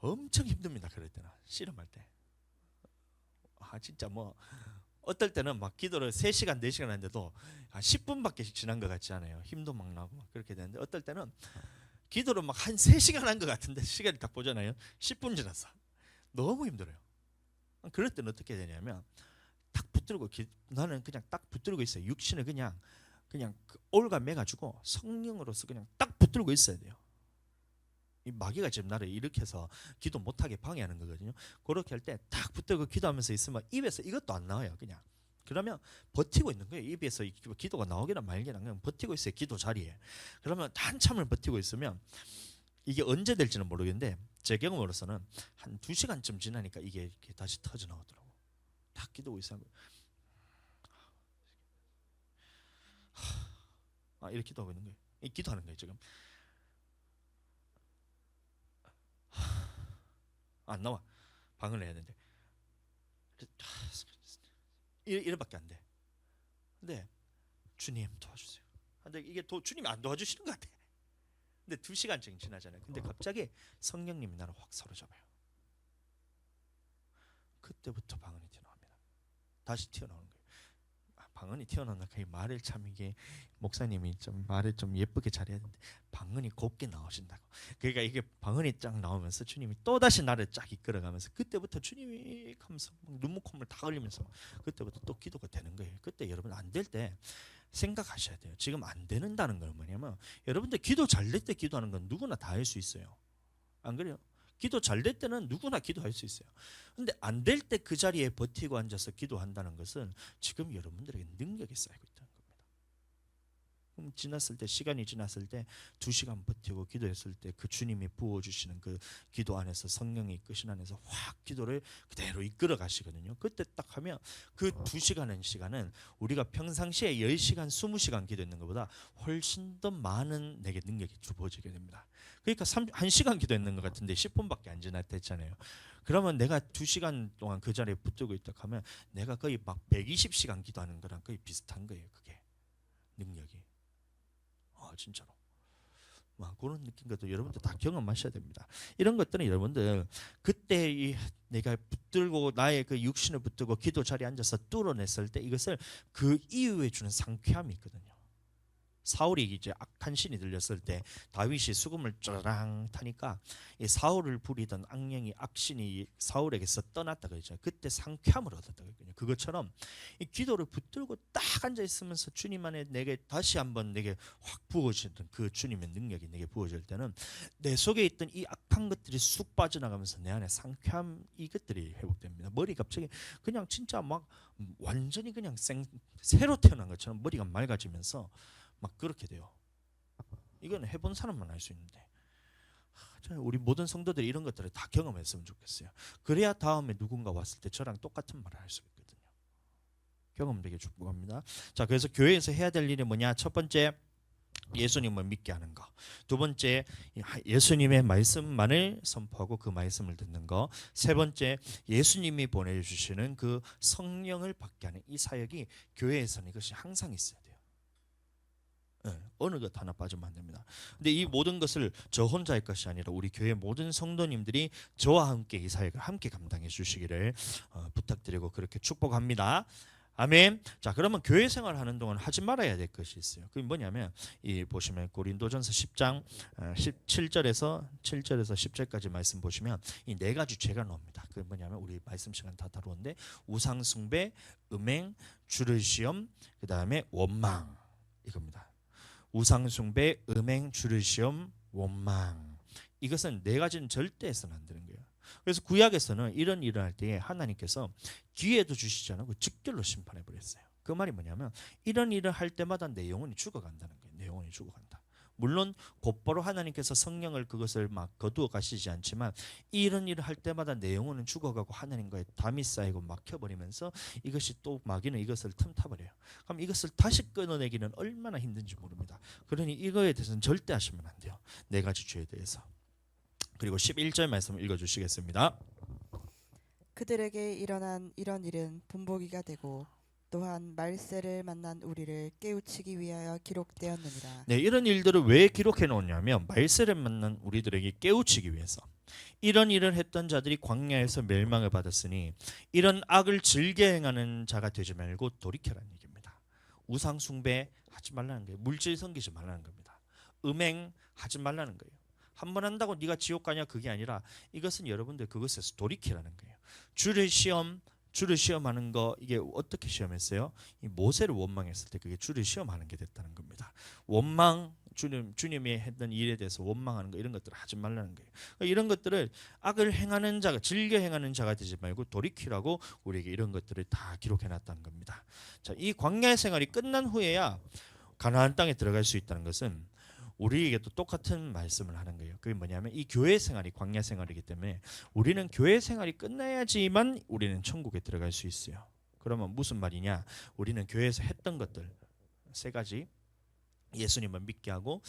엄청 힘듭니다. 그럴 때는 씨름할 때. 진짜 뭐 어떨 때는 막 기도를 3시간 4시간 하는데도 한 10분밖에 지난 것 같지 않아요. 힘도 막 나고 막 그렇게 되는데 어떨 때는 기도를 막 한 3시간 한 것 같은데 시간이 딱 보잖아요. 10분 지났어. 너무 힘들어요. 그럴 때는 어떻게 되냐면 딱 붙들고 나는 그냥 딱 붙들고 있어요. 육신을 그냥 그 올가매 가지고 성령으로서 그냥 딱 붙들고 있어야 돼요. 이 마귀가 지금 나를 일으켜서 기도 못하게 방해하는 거거든요. 그렇게 할 때 딱 붙들고 기도하면서 있으면 입에서 이것도 안 나와요. 그냥 그러면 버티고 있는 거예요. 입에서 기도가 나오기나 말기나 그냥 버티고 있어요. 기도 자리에. 그러면 한참을 버티고 있으면 이게 언제 될지는 모르겠는데 제 경험으로서는 한 2시간쯤 지나니까 이게 이렇게 다시 터져 나오더라고. 딱 기도하고 있어요. 이렇게 기도하고 있는 거예요. 기도하는 거예요 지금. 안 나와. 방을 해야 되는데 이래밖에 안 돼. 근데 주님 도와주세요. 근데 이게 주님이 안 도와주시는 것 같아. 근데 2시간쯤 지나잖아요. 근데 갑자기 성령님이 나를 확 사로잡아요. 그때부터 방언이 튀어나옵니다. 다시 튀어나오는 거예요. 방언이 튀어나온다. 그 말을 참 이게 목사님이 좀 말을 좀 예쁘게 잘해야 되는데 방언이 곱게 나오신다고. 그러니까 이게 방언이 쫙 나오면서 주님이 또 다시 나를 쫙 이끌어가면서 그때부터 주님이 하면서 눈물 콧물 다 흘리면서 그때부터 또 기도가 되는 거예요. 그때 여러분 안 될 때 생각하셔야 돼요. 지금 안 되는다는 건 뭐냐면 여러분들 기도 잘 될 때 기도하는 건 누구나 다 할 수 있어요. 안 그래요? 기도 잘 될 때는 누구나 기도할 수 있어요. 근데 안 될 때 그 자리에 버티고 앉아서 기도한다는 것은 지금 여러분들에게 능력이 쌓이고 있다는 겁니다. 그럼 지났을 때 시간이 지났을 때 2시간 버티고 기도했을 때 그 주님이 부어주시는 그 기도 안에서 성령이 이끄신 안에서 확 기도를 그대로 이끌어 가시거든요. 그때 딱 하면 그 2시간은 시간은 우리가 평상시에 10시간 20시간 기도했는 것보다 훨씬 더 많은 내게 능력이 주어지게 됩니다. 그러니까 1시간 기도했는 것 같은데 10분밖에 안 지났다 했잖아요. 그러면 내가 2시간 동안 그 자리에 붙들고 있다 하면 내가 거의 막 120시간 기도하는 거랑 거의 비슷한 거예요. 그게 능력이. 진짜로. 그런 느낀 것도 여러분들 다 경험하셔야 됩니다. 이런 것들은 여러분들 그때 이 내가 붙들고 나의 그 육신을 붙들고 기도 자리에 앉아서 뚫어냈을 때 이것을 그 이후에 주는 상쾌함이 있거든요. 사울이 이제 악한 신이 들렸을 때 다윗이 수금을 쩌랑 타니까 이 사울을 부리던 악령이 악신이 사울에게서 떠났다 그랬잖아요. 그때 상쾌함을 얻었다 그랬거든요. 그것처럼 이 기도를 붙들고 딱 앉아 있으면서 주님 안에 내게 다시 한번 내게 확 부어지던 그 주님의 능력이 내게 부어질 때는 내 속에 있던 이 악한 것들이 쑥 빠져나가면서 내 안에 상쾌함 이것들이 회복됩니다. 머리 갑자기 그냥 진짜 막 완전히 그냥 새로 태어난 것처럼 머리가 맑아지면서 막 그렇게 돼요. 이건 해본 사람만 알 수 있는데 우리 모든 성도들이 이런 것들을 다 경험했으면 좋겠어요. 그래야 다음에 누군가 왔을 때 저랑 똑같은 말을 할 수 있거든요. 경험되게 축복합니다. 자, 그래서 교회에서 해야 될 일이 뭐냐? 첫 번째, 예수님을 믿게 하는 거. 두 번째, 예수님의 말씀만을 선포하고 그 말씀을 듣는 거. 세 번째, 예수님이 보내주시는 그 성령을 받게 하는 이 사역이 교회에서는 이것이 항상 있어야 돼요. 어느 것 하나 빠지면 안 됩니다. 근데 이 모든 것을 저 혼자의 것이 아니라 우리 교회 모든 성도님들이 저와 함께 이 사역을 함께 감당해 주시기를 부탁드리고 그렇게 축복합니다. 아멘. 자, 그러면 교회 생활하는 동안 하지 말아야 될 것이 있어요. 그게 뭐냐면 이 보시면 고린도전서 10장 7절에서 10절까지 말씀 보시면 이 네 가지 죄가 나옵니다. 그게 뭐냐면 우리 말씀 시간 다 다루었는데 우상 숭배, 음행, 주를 시험, 그다음에 원망 이겁니다. 우상 숭배, 음행, 주를 시험, 원망. 이것은 네 가지는 절대 해서는 안 되는 거예요. 그래서 구약에서는 이런 일을 할 때에 하나님께서 기회도 주시지 않고 직결로 심판해 버렸어요. 그 말이 뭐냐면 이런 일을 할 때마다 내 영혼이 죽어간다는 거예요. 내 영혼이 죽어간다. 물론 곧바로 하나님께서 성령을 그것을 막 거두어 가시지 않지만 이런 일을 할 때마다 내 영혼은 죽어가고 하나님과의 담이 쌓이고 막혀버리면서 이것이 또 마귀는 이것을 틈타버려요. 그럼 이것을 다시 끊어내기는 얼마나 힘든지 모릅니다. 그러니 이거에 대해서는 절대 하시면 안 돼요. 네 가지 죄에 대해서. 그리고 11절 말씀을 읽어주시겠습니다. 그들에게 일어난 이런 일은 본보기가 되고 또한 말세를 만난 우리를 깨우치기 위하여 기록되었느니라. 네, 이런 일들을 왜 기록해 놓냐면 말세를 만난 우리들에게 깨우치기 위해서. 이런 일을 했던 자들이 광야에서 멸망을 받았으니 이런 악을 즐겨 행하는 자가 되지 말고 돌이켜라는 얘기입니다. 우상 숭배 하지 말라는 거예요. 물질 섬기지 말라는 겁니다. 음행 하지 말라는 거예요. 한 번 한다고 네가 지옥 가냐 그게 아니라 이것은 여러분들 그것에서 돌이키라는 거예요. 주를 시험하는 거 이게 어떻게 시험했어요? 이 모세를 원망했을 때 그게 주를 시험하는 게 됐다는 겁니다. 원망 주님이 했던 일에 대해서 원망하는 거 이런 것들을 하지 말라는 거예요. 그러니까 이런 것들을 악을 행하는 자가 즐겨 행하는 자가 되지 말고 돌이키라고 우리에게 이런 것들을 다 기록해 놨다는 겁니다. 자, 이 광야의 생활이 끝난 후에야 가나안 땅에 들어갈 수 있다는 것은 우리에게도 똑같은 말씀을 하는 거예요. 그게 뭐냐면 이 교회 생활이 광야 생활이기 때문에 우리는 교회 생활이 끝나야지만 우리는 천국에 들어갈 수 있어요. 그러면 무슨 말이냐? 우리는 교회에서 했던 것들 세 가지 예수님을 믿게 하고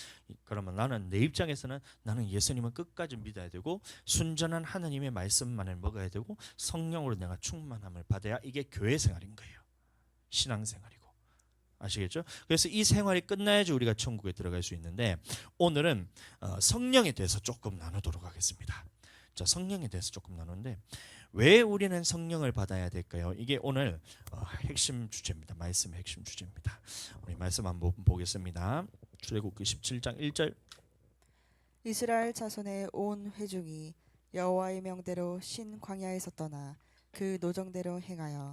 그러면 나는 내 입장에서는 나는 예수님을 끝까지 믿어야 되고 순전한 하나님의 말씀만을 먹어야 되고 성령으로 내가 충만함을 받아야 이게 교회 생활인 거예요. 신앙생활이고. 아시겠죠? 그래서 이 생활이 끝나야지 우리가 천국에 들어갈 수 있는데 오늘은 성령에 대해서 조금 나누도록 하겠습니다. 자, 성령에 대해서 조금 나누는데 왜 우리는 성령을 받아야 될까요? 이게 오늘 핵심 주제입니다. 말씀의 핵심 주제입니다. 우리 말씀 한번 보겠습니다. 출애굽기 17장 1절. 이스라엘 자손의 온 회중이 여호와의 명대로 신 광야에서 떠나 그 노정대로 행하여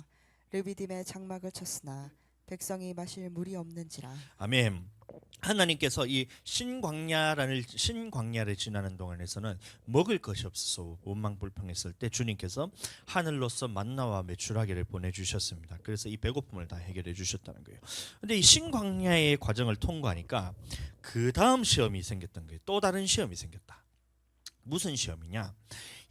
르비딤의 장막을 쳤으나 백성이 마실 물이 없는지라. 아멘. 하나님께서 이 신광야를 지나는 동안에서는 먹을 것이 없어서 원망불평했을 때 주님께서 하늘로서 만나와 메추라기를 보내주셨습니다. 그래서 이 배고픔을 다 해결해 주셨다는 거예요. 근데 이 신광야의 과정을 통과하니까 그 다음 시험이 생겼던 거예요. 또 다른 시험이 생겼다. 무슨 시험이냐?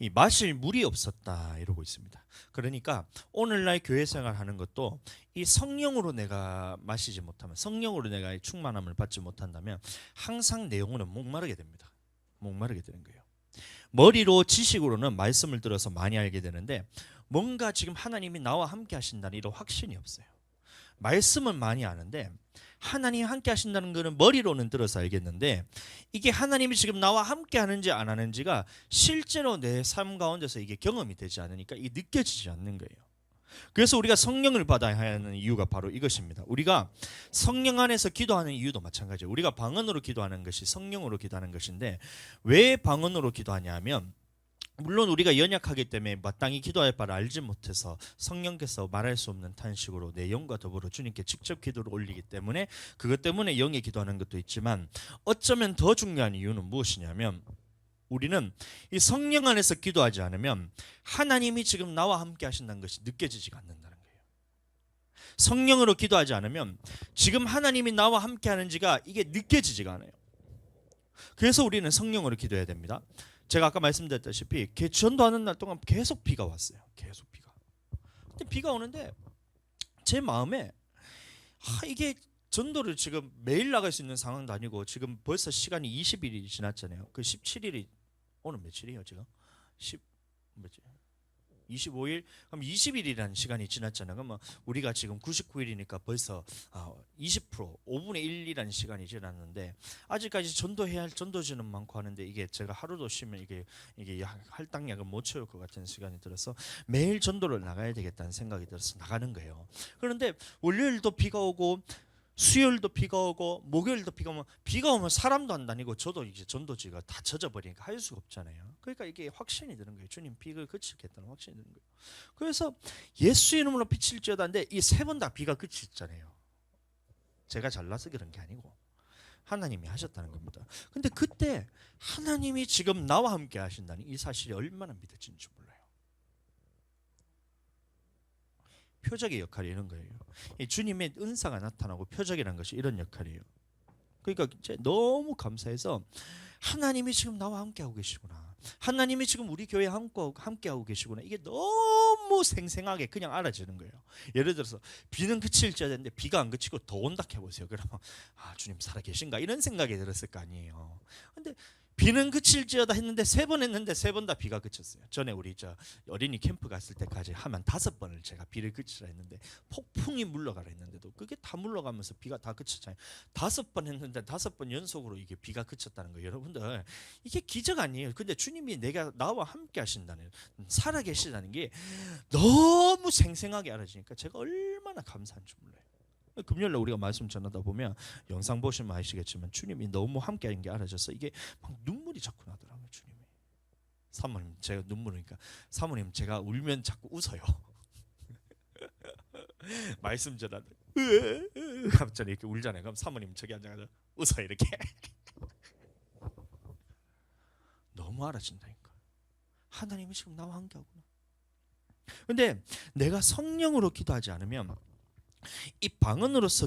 이 마실 물이 없었다 이러고 있습니다. 그러니까 오늘날 교회 생활하는 것도 이 성령으로 내가 마시지 못하면, 성령으로 내가 충만함을 받지 못한다면 항상 내 영혼은 목마르게 됩니다. 목마르게 되는 거예요. 머리로 지식으로는 말씀을 들어서 많이 알게 되는데 뭔가 지금 하나님이 나와 함께 하신다는 이런 확신이 없어요. 말씀은 많이 아는데 하나님이 함께 하신다는 것은 머리로는 들어서 알겠는데 이게 하나님이 지금 나와 함께 하는지 안 하는지가 실제로 내 삶 가운데서 이게 경험이 되지 않으니까 이게 느껴지지 않는 거예요. 그래서 우리가 성령을 받아야 하는 이유가 바로 이것입니다. 우리가 성령 안에서 기도하는 이유도 마찬가지예요. 우리가 방언으로 기도하는 것이 성령으로 기도하는 것인데 왜 방언으로 기도하냐면 물론 우리가 연약하기 때문에 마땅히 기도할 바를 알지 못해서 성령께서 말할 수 없는 탄식으로 내 영과 더불어 주님께 직접 기도를 올리기 때문에 그것 때문에 영에 기도하는 것도 있지만 어쩌면 더 중요한 이유는 무엇이냐면 우리는 이 성령 안에서 기도하지 않으면 하나님이 지금 나와 함께 하신다는 것이 느껴지지가 않는다는 거예요. 성령으로 기도하지 않으면 지금 하나님이 나와 함께 하는지가 이게 느껴지지가 않아요. 그래서 우리는 성령으로 기도해야 됩니다. 제가 아까 말씀드렸다시피 전도하는 날 동안 계속 비가 왔어요. 계속 비가. 근데 비가 오는데 제 마음에 이게 전도를 지금 매일 나갈 수 있는 상황도 아니고 지금 벌써 시간이 20일이 지났잖아요. 그 17일이 오늘 며칠이에요 지금? 25일? 그럼 20일이라는 시간이 지났잖아요. 그러면 우리가 지금 99일이니까 벌써 20% 5분의 1이라는 시간이 지났는데 아직까지 전도해야 할 전도지는 많고 하는데 이게 제가 하루도 쉬면 이게 할당량을 못 채울 것 같은 시간이 들어서 매일 전도를 나가야 되겠다는 생각이 들어서 나가는 거예요. 그런데 월요일도 비가 오고 수요일도 비가 오고 목요일도 비가 오면 사람도 안 다니고 저도 이제 전도지가 다 젖어버리니까 할 수가 없잖아요. 그러니까 이게 확신이 드는 거예요. 주님 비가 그치겠다는 확신이 드는 거예요. 그래서 예수 이름으로 비칠지어다인데 이 세 번 다 비가 그치잖아요. 제가 잘나서 그런 게 아니고 하나님이 하셨다는 겁니다. 근데 그때 하나님이 지금 나와 함께 하신다는 이 사실이 얼마나 믿어지는지 몰라요. 표적의 역할이 이런 거예요. 주님의 은사가 나타나고 표적이라는 것이 이런 역할이에요. 그러니까 너무 감사해서 하나님이 지금 나와 함께하고 계시구나. 하나님이 지금 우리 교회에 함께하고 계시구나. 이게 너무 생생하게 그냥 알아지는 거예요. 예를 들어서 비는 그칠지어야 되는데 비가 안 그치고 더 온다 해보세요. 그러면 주님 살아계신가 이런 생각이 들었을 거 아니에요. 근데 비는 그칠지어다 했는데 세 번 했는데 세 번 다 비가 그쳤어요. 전에 우리 어린이 캠프 갔을 때까지 하면 5번을 제가 비를 그치라 했는데 폭풍이 물러가라 했는데도 그게 다 물러가면서 비가 다 그쳤잖아요. 5번 했는데 5번 연속으로 이게 비가 그쳤다는 거예요. 여러분들 이게 기적 아니에요. 근데 주님이 나와 함께 하신다는 살아계시다는 게 너무 생생하게 알아지니까 제가 얼마나 감사한 줄 몰라요. 금요일날 우리가 말씀 전하다 보면 영상 보시면 아시겠지만 주님이 너무 함께하는 게 알아져서 이게 막 눈물이 자꾸 나더라고요. 주님이 사모님 제가 눈물이니까 사모님 제가 울면 자꾸 웃어요. 말씀 전하다 갑자기 이렇게 울잖아요. 그럼 사모님 저기 앉아서 웃어 이렇게. 너무 알아진다니까. 하나님이 지금 나와 함께하구나. 근데 내가 성령으로 기도하지 않으면 이 방언으로서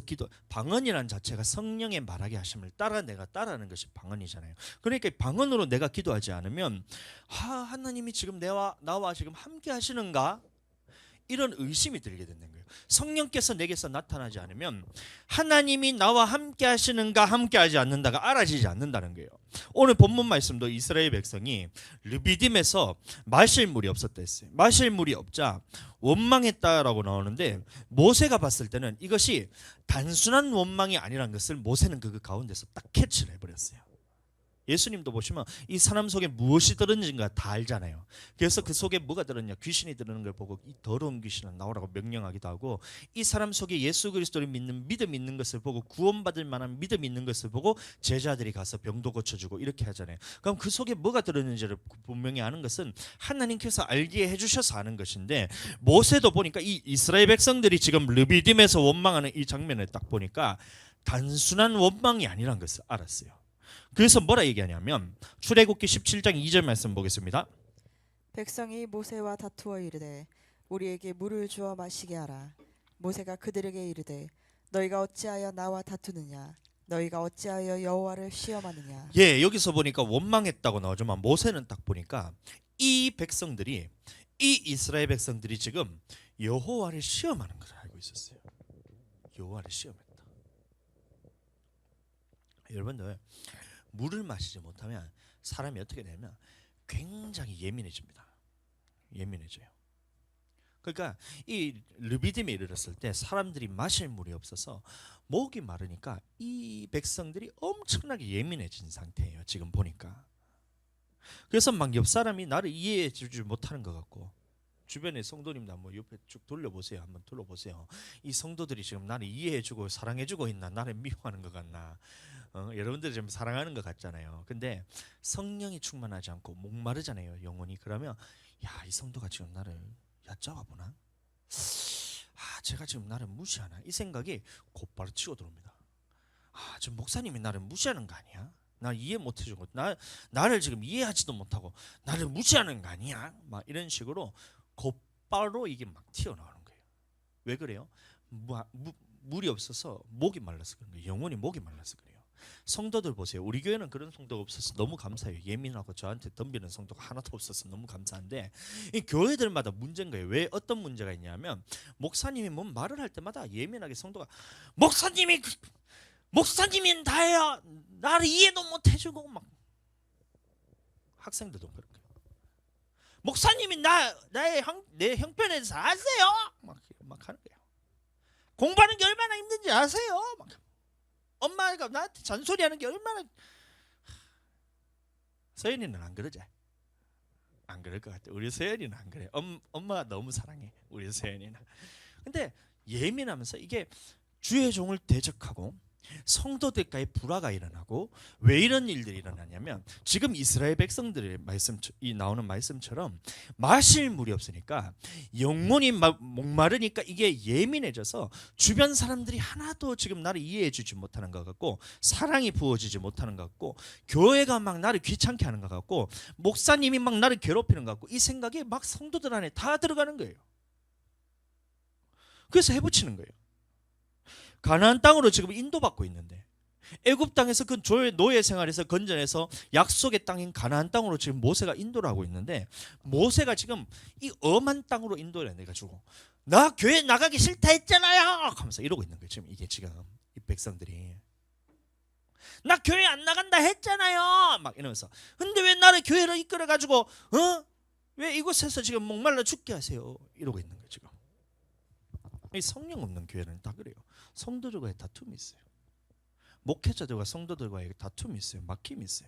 방언이라는 자체가 성령의 말하게 하심을 내가 따라하는 것이 방언이잖아요. 그러니까 방언으로 내가 기도하지 않으면 하나님이 지금 나와 지금 함께 하시는가? 이런 의심이 들게 되는 거예요. 성령께서 내게서 나타나지 않으면 하나님이 나와 함께 하시는가 함께하지 않는다가 알아지지 않는다는 거예요. 오늘 본문 말씀도 이스라엘 백성이 르비딤에서 마실 물이 없었다 했어요. 마실 물이 없자 원망했다라고 나오는데 모세가 봤을 때는 이것이 단순한 원망이 아니라는 것을 모세는 그 가운데서 딱 캐치를 해버렸어요. 예수님도 보시면 이 사람 속에 무엇이 들었는가 다 알잖아요. 그래서 그 속에 뭐가 들었냐, 귀신이 들었는 걸 보고 이 더러운 귀신은 나오라고 명령하기도 하고, 이 사람 속에 예수 그리스도를 믿는 믿음 있는 것을 보고 구원받을 만한 믿음 있는 것을 보고 제자들이 가서 병도 고쳐주고 이렇게 하잖아요. 그럼 그 속에 뭐가 들었는지를 분명히 아는 것은 하나님께서 알게 해주셔서 아는 것인데, 모세도 보니까 이 이스라엘 백성들이 지금 르비딤에서 원망하는 이 장면을 딱 보니까 단순한 원망이 아니란 것을 알았어요. 그래서 뭐라 얘기하냐면 출애굽기 17장 2절 말씀 보겠습니다. 백성이 모세와 다투어 이르되 우리에게 물을 주어 마시게 하라. 모세가 그들에게 이르되 너희가 어찌하여 나와 다투느냐? 너희가 어찌하여 여호와를 시험하느냐? 예, 여기서 보니까 원망했다고 나오지만 모세는 딱 보니까 이 백성들이, 이 이스라엘 백성들이 지금 여호와를 시험하는 걸 알고 있었어요. 여호와를 시험했다. 여러분들, 물을 마시지 못하면 사람이 어떻게 되냐면 굉장히 예민해집니다. 예민해져요. 그러니까 이 르비딤에 이르렀을 때 사람들이 마실 물이 없어서 목이 마르니까 이 백성들이 엄청나게 예민해진 상태예요. 지금 보니까. 그래서 막 옆 사람이 나를 이해해 주지 못하는 것 같고, 주변의 성도님도 한번 옆에 쭉 돌려보세요. 한번 둘러보세요. 이 성도들이 지금 나를 이해해주고 사랑해주고 있나, 나를 미워하는 것 같나. 여러분들이 좀 사랑하는 것 같잖아요. 근데 성령이 충만하지 않고 목마르잖아요, 영혼이. 그러면 야, 이 성도가 지금 나를 얕잡아 보나? 아, 제가 지금 나를 무시하나? 이 생각이 곧바로 치고 들어옵니다. 아, 지금 목사님이 나를 무시하는 거 아니야? 나 이해 못 해주고 나를 지금 이해하지도 못하고 나를 무시하는 거 아니야? 막 이런 식으로 곧바로 이게 막 튀어나오는 거예요. 왜 그래요? 물이 없어서 목이 말라서 그런 거예요. 영혼이 목이 말라서 그래요. 성도들 보세요. 우리 교회는 그런 성도가 없어서 너무 감사해요. 예민하고 저한테 덤비는 성도가 하나도 없어서 너무 감사한데, 이 교회들마다 문제인 거예요. 왜 어떤 문제가 있냐면 목사님이 뭔 말을 할 때마다 예민하게 성도가 목사님이 다예요. 나를 이해도 못 해주고 막. 학생들도 그런 거예요. 목사님이 내 형편에 대해서 아세요? 막 하는 거예요. 공부하는 게 얼마나 힘든지 아세요? 막. 엄마가 나한테 잔소리하는 게 얼마나. 서연이는 안 그러지? 안 그럴 것 같아. 우리 서연이는 안 그래. 엄마가 너무 사랑해, 우리 서연이는. 근데 예민하면서 이게 주의 종을 대적하고 성도들과의 불화가 일어나고, 왜 이런 일들이 일어나냐면 지금 이스라엘 백성들의 말씀, 이 나오는 말씀처럼 마실 물이 없으니까 영혼이 목마르니까 이게 예민해져서 주변 사람들이 하나도 지금 나를 이해해주지 못하는 것 같고, 사랑이 부어지지 못하는 것 같고, 교회가 막 나를 귀찮게 하는 것 같고, 목사님이 막 나를 괴롭히는 것 같고, 이 생각이 막 성도들 안에 다 들어가는 거예요. 그래서 해부치는 거예요. 가나안 땅으로 지금 인도받고 있는데, 애굽 땅에서 그 노예 생활에서 건져내서 약속의 땅인 가나안 땅으로 지금 모세가 인도를 하고 있는데, 모세가 지금 이 엄한 땅으로 인도를 해가지고 나 교회 나가기 싫다 했잖아요 하면서 이러고 있는 거예요. 지금 이게 지금 이 백성들이 나 교회 안 나간다 했잖아요 막 이러면서, 근데 왜 나를 교회로 이끌어가지고 왜 이곳에서 지금 목말라 죽게 하세요 이러고 있는 거예요. 지금 이 성령 없는 교회는 다 그래요. 성도들과의 다툼이 있어요. 목회자들과 성도들과의 다툼이 있어요. 막힘이 있어요.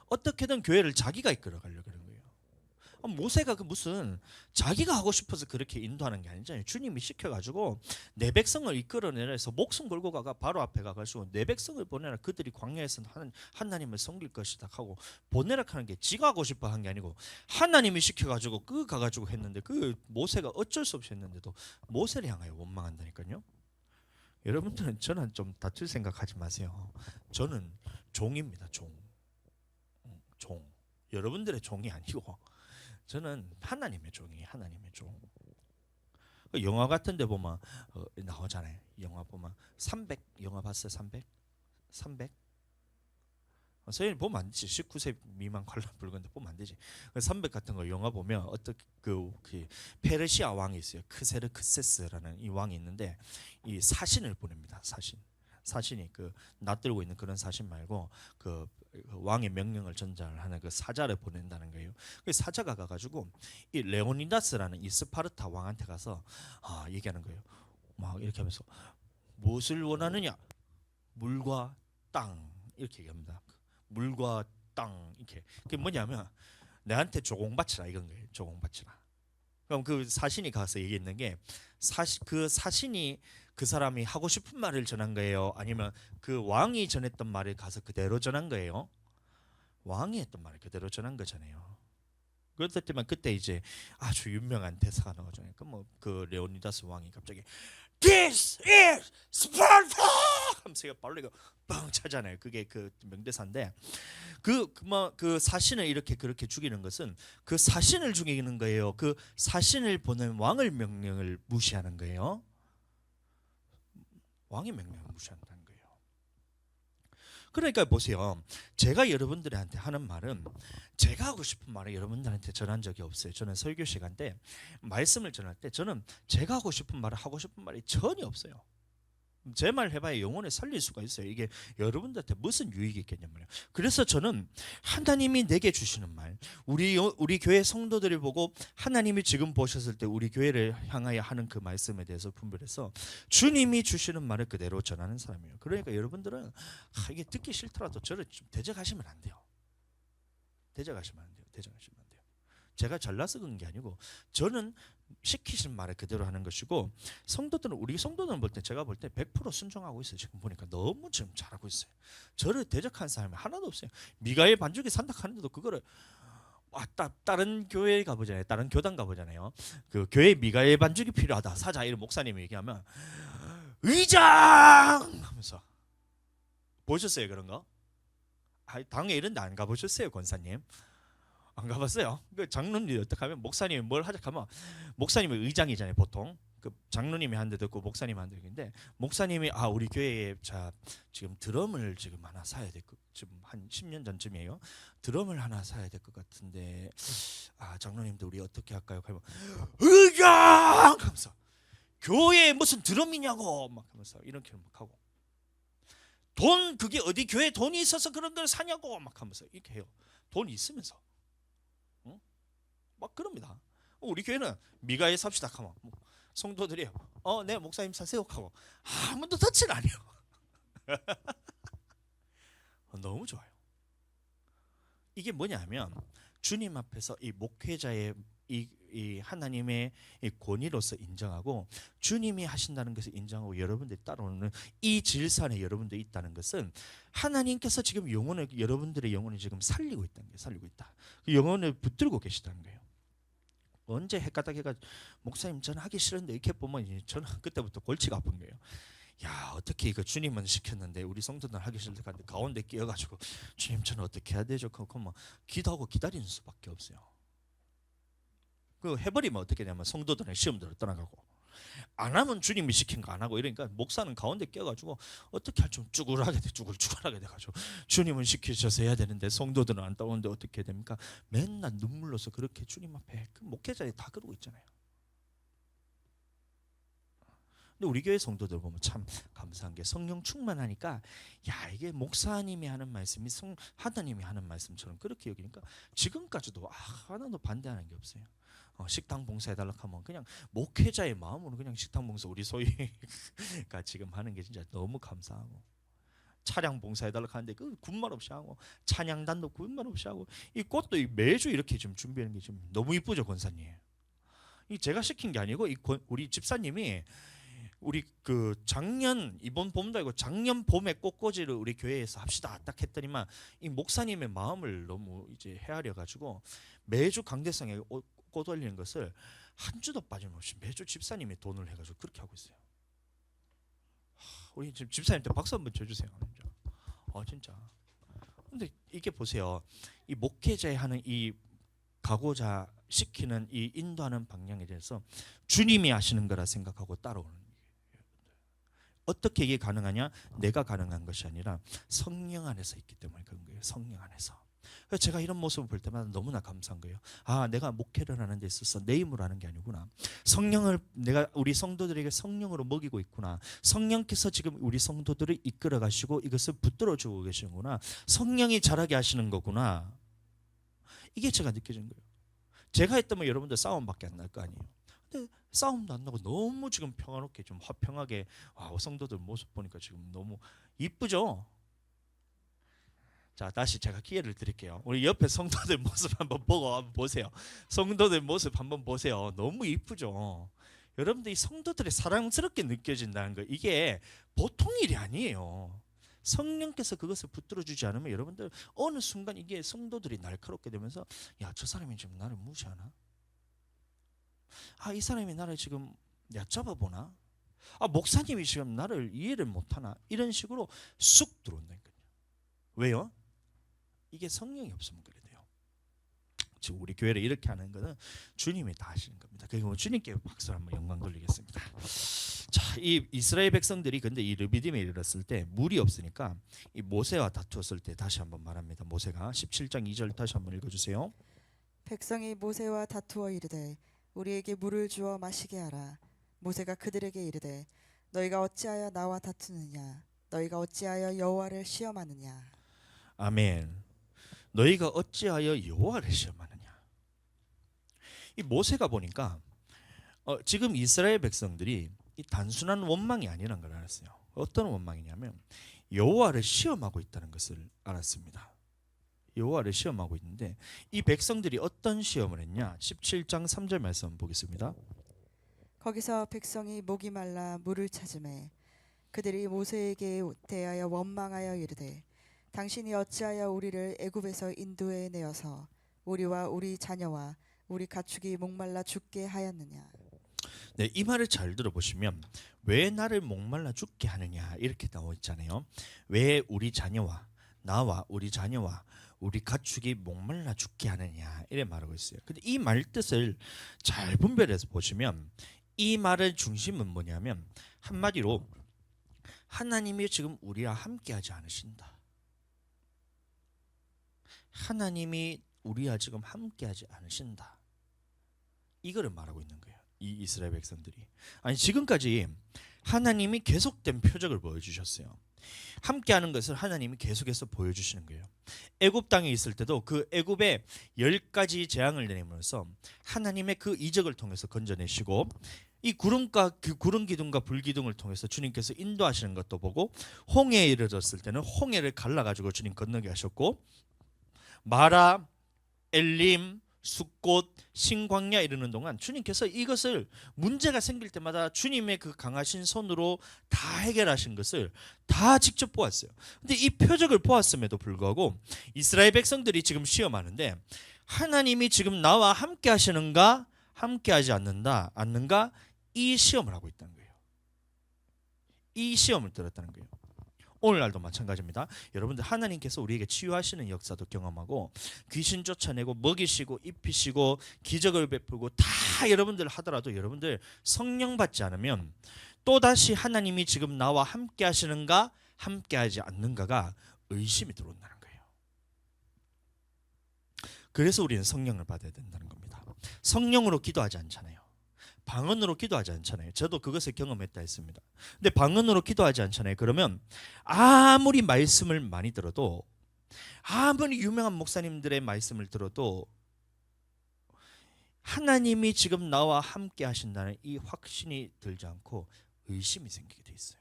어떻게든 교회를 자기가 이끌어가려고 그러는 거예요. 모세가 그 무슨 자기가 하고 싶어서 그렇게 인도하는 게 아니잖아요. 주님이 시켜가지고 내 백성을 이끌어내라 해서 목숨 걸고 가가 바로 앞에 가가지고 내 백성을 보내라, 그들이 광야에서 하나님을 섬길 것이다 하고 보내라 하는 게 지가 하고 싶어 한 게 아니고 하나님이 시켜가지고 그 가가지고 했는데, 그 모세가 어쩔 수 없이 했는데도 모세를 향하여 원망한다니까요. 여러분들은 저는 좀 다툴 생각하지 마세요. 저는 종입니다. 종. 여러분들의 종이 아니고 저는 하나님의 종이에요. 하나님의 종. 영화 같은 데 보면 나오잖아요. 영화 보면 300 영화 봤어요? 300? 선생님 보면 안 되지. 19세 미만 관람 불가인데 보면 안 되지. 300 같은 거 영화 보면 어떻게 그 페르시아 왕이 있어요. 크세르크세스라는 이 왕이 있는데, 이 사신을 보냅니다. 사신이 그 낯들고 있는 그런 사신 말고 그 왕의 명령을 전달하는 그 사자를 보낸다는 거예요. 그 사자가 가가지고 이 레오니다스라는 이 스파르타 왕한테 가서 얘기하는 거예요. 막 이렇게 하면서 무엇을 원하느냐? 물과 땅, 이렇게 얘기합니다. 물과 땅 이렇게. 그게 뭐냐면 내한테 조공 바치라 이건 거예요. 조공 바치라. 그럼 그 사신이 가서 얘기했는 게 그 사신이 그 사람이 하고 싶은 말을 전한 거예요? 아니면 그 왕이 전했던 말을 가서 그대로 전한 거예요? 왕이 했던 말을 그대로 전한 거잖아요. 그렇지만 그때 이제 아주 유명한 대사가 나오잖아요. 그 레오니다스 왕이 갑자기 This is Sparta! 하면서 바로 이거 빵 차잖아요. 그게 그 명대사인데 그 사신을 이렇게 그렇게 죽이는 것은 그 사신을 죽이는 거예요. 그 사신을 보낸 왕을 명령을 무시하는 거예요. 왕의 명령을 무시한다는 거예요. 그러니까 보세요. 제가 여러분들한테 하는 말은 제가 하고 싶은 말을 여러분들한테 전한 적이 없어요. 저는 설교 시간 때 말씀을 전할 때 저는 제가 하고 싶은 말을 하고 싶은 말이 전혀 없어요. 제 말 해봐야 영혼을 살릴 수가 있어요. 이게 여러분들한테 무슨 유익이 있겠냐면요. 그래서 저는 하나님이 내게 주시는 말, 우리 교회 성도들을 보고 하나님이 지금 보셨을 때 우리 교회를 향하여 하는 그 말씀에 대해서 분별해서 주님이 주시는 말을 그대로 전하는 사람이에요. 그러니까 여러분들은 이게 듣기 싫더라도 저를 좀 대적하시면 안 돼요. 대적하시면 안 돼요. 대적하시면 안 돼요. 제가 잘나서 그런 게 아니고 저는 시키신 말을 그대로 하는 것이고 우리 성도들은 볼 때 제가 볼 때 100% 순종하고 있어요. 지금 보니까 너무 지금 잘하고 있어요. 저를 대적한 사람이 하나도 없어요. 미가엘 반죽이 산다 하는데도 그거를 다른 교회 가보잖아요. 다른 교단 가보잖아요. 그 교회 미가엘 반죽이 필요하다 사자 이런 목사님이 얘기하면 의장 하면서 보셨어요 그런 거? 당에 이런 데 안 가보셨어요 권사님? 안 가봤어요. 그 장로님이 어떻게 하면 목사님이 뭘 하자 하면 목사님이 의장이잖아요 보통. 그 장로님이 한 대 듣고 목사님 한 대 듣는데 목사님이 우리 교회에 지금 드럼을 지금 하나 사야 될 것 지금 한 10년 전쯤이에요. 드럼을 하나 사야 될 것 같은데 장로님도 우리 어떻게 할까요? 그러면 의장 하면서 교회에 무슨 드럼이냐고 막 하면서 이렇게 막 하고 그게 어디 교회에 돈이 있어서 그런 걸 사냐고 막 하면서 이렇게 해요. 돈이 있으면서 막 그럽니다. 우리 교회는 미가에 삽시다 하면 성도들이 네 목사님 사세요 하고 아무도 터치를 안 해요. 너무 좋아요. 이게 뭐냐면 주님 앞에서 이 목회자의 이 하나님의 이 권위로서 인정하고 주님이 하신다는 것을 인정하고 여러분들이 따라오는 이 질산에 여러분들이 있다는 것은 하나님께서 지금 여러분들의 영혼을 지금 살리고 있다는 게 살리고 있다. 그 영혼을 붙들고 계시다는 거예요. 언제 헷가닥해가 목사님 저는 하기 싫은데 이렇게 보면 저는 그때부터 골치가 아픈 거예요. 야 어떻게 이거 주님은 시켰는데 우리 성도들 하기 싫은데 가운데 끼어가지고 주님 저는 어떻게 해야 되죠? 그럼 기도하고 기다리는 수밖에 없어요. 그 해버리면 어떻게 되냐면 성도들은 시험대로 떠나가고 안 하면 주님이 시킨 거 안 하고 이러니까 목사는 가운데 껴가지고 어떻게 할 좀 쭈글하게 돼가지고 주님은 시키셔서 해야 되는데 성도들은 안 따오는데 어떻게 됩니까? 맨날 눈물로서 그렇게 주님 앞에 그 목회자들이 다 그러고 있잖아요. 근데 우리 교회 성도들 보면 참 감사한 게 성령 충만하니까 이게 목사님이 하는 말씀이 하나님이 하는 말씀처럼 그렇게 여기니까 지금까지도 하나도 반대하는 게 없어요. 식당 봉사해달라고 하면 그냥 목회자의 마음으로 그냥 식당 봉사 우리 소위가 지금 하는 게 진짜 너무 감사하고 차량 봉사해달라고 하는데 그 군말 없이 하고 찬양단도 군말 없이 하고 이 꽃도 매주 이렇게 좀 준비하는 게 좀 너무 이쁘죠 권사님. 이 제가 시킨 게 아니고 우리 집사님이 우리 그 이번 봄도 아니고 작년 봄에 꽃꽂이를 우리 교회에서 합시다 딱 했더니만 이 목사님의 마음을 너무 이제 헤아려 가지고 매주 강대상에 꽃 올리는 것을 한 주도 빠짐없이 매주 집사님이 돈을 해가지고 그렇게 하고 있어요. 우리 집사님한테 박수 한번 쳐주세요. 진짜. 근데 이게 보세요. 이 목회자의 하는 이 가고자 시키는 이 인도하는 방향에 대해서 주님이 하시는 거라 생각하고 따라오는 거예요. 어떻게 이게 가능하냐? 내가 가능한 것이 아니라 성령 안에서 있기 때문에 그런 거예요. 성령 안에서. 그래서 제가 이런 모습을 볼 때마다 너무나 감사한 거예요. 내가 목회를 하는 데 있어서 내 힘으로 하는 게 아니구나. 성령을 내가 우리 성도들에게 성령으로 먹이고 있구나. 성령께서 지금 우리 성도들을 이끌어 가시고 이것을 붙들어 주고 계시는구나. 성령이 자라게 하시는 거구나. 이게 제가 느껴진 거예요. 제가 했다면 여러분들 싸움밖에 안 날 거 아니에요. 근데 싸움도 안 나고 너무 지금 평화롭게 좀 화평하게 성도들 모습 보니까 지금 너무 이쁘죠. 자, 다시 제가 기회를 드릴게요. 우리 옆에 성도들 모습 한번 보세요. 성도들 모습 한번 보세요. 너무 이쁘죠. 여러분들 이 성도들이 사랑스럽게 느껴진다는 거, 이게 보통 일이 아니에요. 성령께서 그것을 붙들어 주지 않으면 여러분들 어느 순간 이게 성도들이 날카롭게 되면서, 야, 저 사람이 지금 나를 무시하나? 아, 이 사람이 나를 지금 얕잡아 보나? 아, 목사님이 지금 나를 이해를 못하나? 이런 식으로 쑥 들어온다니까요. 왜요? 이게 성령이 없으면 그래 돼요. 지금 우리 교회를 이렇게 하는 것은 주님이 다 하시는 겁니다. 그리고 주님께 박수 한번 영광 돌리겠습니다. 자, 이 이스라엘 백성들이 근데 이 르비딤에 이르렀을 때 물이 없으니까 이 모세와 다투었을 때, 다시 한번 말합니다. 모세가 17장 2절 다시 한번 읽어주세요. 백성이 모세와 다투어 이르되 우리에게 물을 주어 마시게 하라. 모세가 그들에게 이르되 너희가 어찌하여 나와 다투느냐? 너희가 어찌하여 여호와를 시험하느냐? 아멘. 너희가 어찌하여 여호와를 시험하느냐? 이 모세가 보니까 지금 이스라엘 백성들이 이 단순한 원망이 아니라는 걸 알았어요. 어떤 원망이냐면 여호와를 시험하고 있다는 것을 알았습니다. 여호와를 시험하고 있는데 이 백성들이 어떤 시험을 했냐? 17장 3절 말씀 보겠습니다. 거기서 백성이 목이 말라 물을 찾으매 그들이 모세에게 대하여 원망하여 이르되 당신이 어찌하여 우리를 애굽에서 인도해 내어서 우리와 우리 자녀와 우리 가축이 목말라 죽게 하였느냐? 네, 이 말을 잘 들어보시면 왜 나를 목말라 죽게 하느냐 이렇게 나와 있잖아요. 왜 우리 자녀와 나와 우리 자녀와 우리 가축이 목말라 죽게 하느냐 이래 말하고 있어요. 근데 이 말 뜻을 잘 분별해서 보시면 이 말의 중심은 뭐냐면 한마디로 하나님이 지금 우리와 함께하지 않으신다. 하나님이 우리와 지금 함께하지 않으신다. 이거를 말하고 있는 거예요. 이 이스라엘 백성들이. 아니, 지금까지 하나님이 계속된 표적을 보여주셨어요. 함께하는 것을 하나님이 계속해서 보여주시는 거예요. 애굽 땅에 있을 때도 그 애굽에 10가지 재앙을 내리면서 하나님의 그 이적을 통해서 건져내시고 이 구름과 그 구름 기둥과 불 기둥을 통해서 주님께서 인도하시는 것도 보고 홍해에 이르렀을 때는 홍해를 갈라가지고 주님 건너게 하셨고 마라, 엘림, 숫꽃, 신광야 이르는 동안 주님께서 이것을 문제가 생길 때마다 주님의 그 강하신 손으로 다 해결하신 것을 다 직접 보았어요. 근데 이 표적을 보았음에도 불구하고 이스라엘 백성들이 지금 시험하는데 하나님이 지금 나와 함께 하시는가 함께 하지 않는가 이 시험을 하고 있다는 거예요. 이 시험을 들었다는 거예요. 오늘날도 마찬가지입니다. 여러분들 하나님께서 우리에게 치유하시는 역사도 경험하고 귀신 쫓아내고 먹이시고 입히시고 기적을 베풀고 다 여러분들 하더라도 여러분들 성령 받지 않으면 또다시 하나님이 지금 나와 함께 하시는가 함께 하지 않는가가 의심이 들어온다는 거예요. 그래서 우리는 성령을 받아야 된다는 겁니다. 성령으로 기도하지 않잖아요. 방언으로 기도하지 않잖아요. 저도 그것을 경험했다 했습니다. 근데 방언으로 기도하지 않잖아요. 그러면 아무리 말씀을 많이 들어도 아무리 유명한 목사님들의 말씀을 들어도 하나님이 지금 나와 함께 하신다는 이 확신이 들지 않고 의심이 생기게 돼 있어요.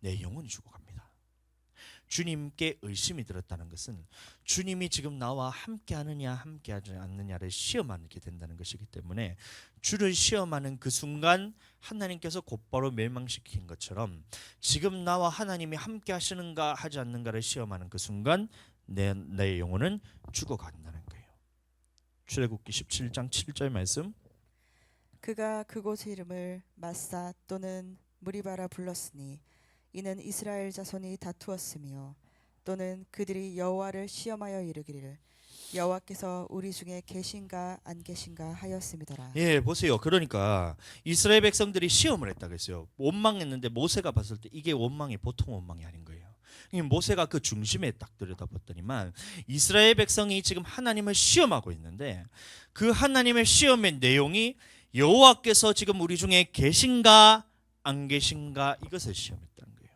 내 영혼이 죽어갑니다. 주님께 의심이 들었다는 것은 주님이 지금 나와 함께하느냐 함께하지 않느냐를 시험하게 된다는 것이기 때문에 주를 시험하는 그 순간 하나님께서 곧바로 멸망시킨 것처럼 지금 나와 하나님이 함께 하시는가 하지 않는가를 시험하는 그 순간 내 영혼은 죽어간다는 거예요. 출애굽기 17장 7절 말씀. 그가 그곳 이름을 마사 또는 무리바라 불렀으니 이는 이스라엘 자손이 다투었으며 또는 그들이 여호와를 시험하여 이르기를 여호와께서 우리 중에 계신가 안 계신가 하였음이더라. 예, 보세요. 그러니까 이스라엘 백성들이 시험을 했다고 했어요. 원망했는데 모세가 봤을 때 이게 원망이 보통 원망이 아닌 거예요. 모세가 그 중심에 딱 들여다봤더니만 이스라엘 백성이 지금 하나님을 시험하고 있는데 그 하나님의 시험의 내용이 여호와께서 지금 우리 중에 계신가 안 계신가 이것을 시험했다는 거예요.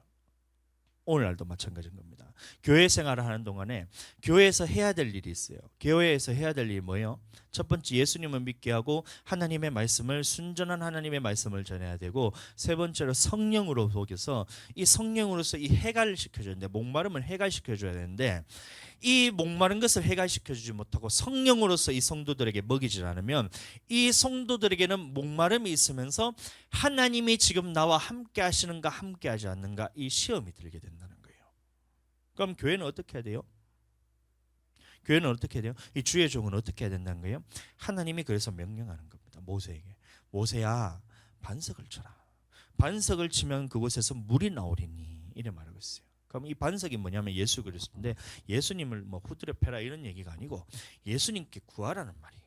오늘날도 마찬가지인 겁니다. 교회 생활을 하는 동안에 교회에서 해야 될 일이 있어요. 교회에서 해야 될 일이 뭐예요? 첫 번째, 예수님을 믿게 하고 하나님의 말씀을, 순전한 하나님의 말씀을 전해야 되고, 세 번째로 성령으로 속여서 이 성령으로서 이 해갈을 시켜줘야 되는데, 목마름을 해갈시켜줘야 되는데, 이 목마른 것을 해갈시켜주지 못하고 성령으로서 이 성도들에게 먹이지 않으면 이 성도들에게는 목마름이 있으면서 하나님이 지금 나와 함께 하시는가 함께 하지 않는가, 이 시험이 들게 된다는 거예요. 그럼 교회는 어떻게 해야 돼요? 교회는 어떻게 해야 돼요? 이 주의 종은 어떻게 해야 된다는 거예요? 하나님이 그래서 명령하는 겁니다. 모세에게. 모세야, 반석을 쳐라. 반석을 치면 그곳에서 물이 나오리니, 이래 말하고 있어요. 그럼 이 반석이 뭐냐면 예수 그리스도인데, 예수님을 뭐 후드려 패라 이런 얘기가 아니고 예수님께 구하라는 말이에요.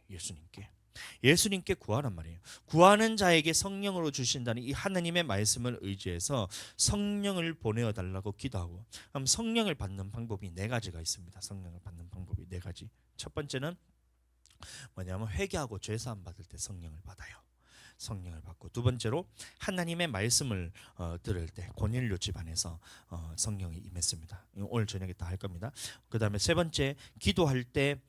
예수님께 구하란 말이에요. 구하는 자에게 성령으로 주신다는 이 하나님의 말씀을 의지해서 성령을 보내어 달라고 기도하고, 그럼 성령을 받는 방법이 네 가지가 있습니다. 성령을 받는 방법이 네 가지. 첫 번째는 뭐냐면 회개하고 죄사함 받을 때 성령을 받아요. 성령을 받고, 두 번째로 하나님의 말씀을 들을 때 고넬료 집안에서 성령이 임했습니다. 오늘 저녁에 다 할 겁니다. 그 다음에 세 번째, 기도할 때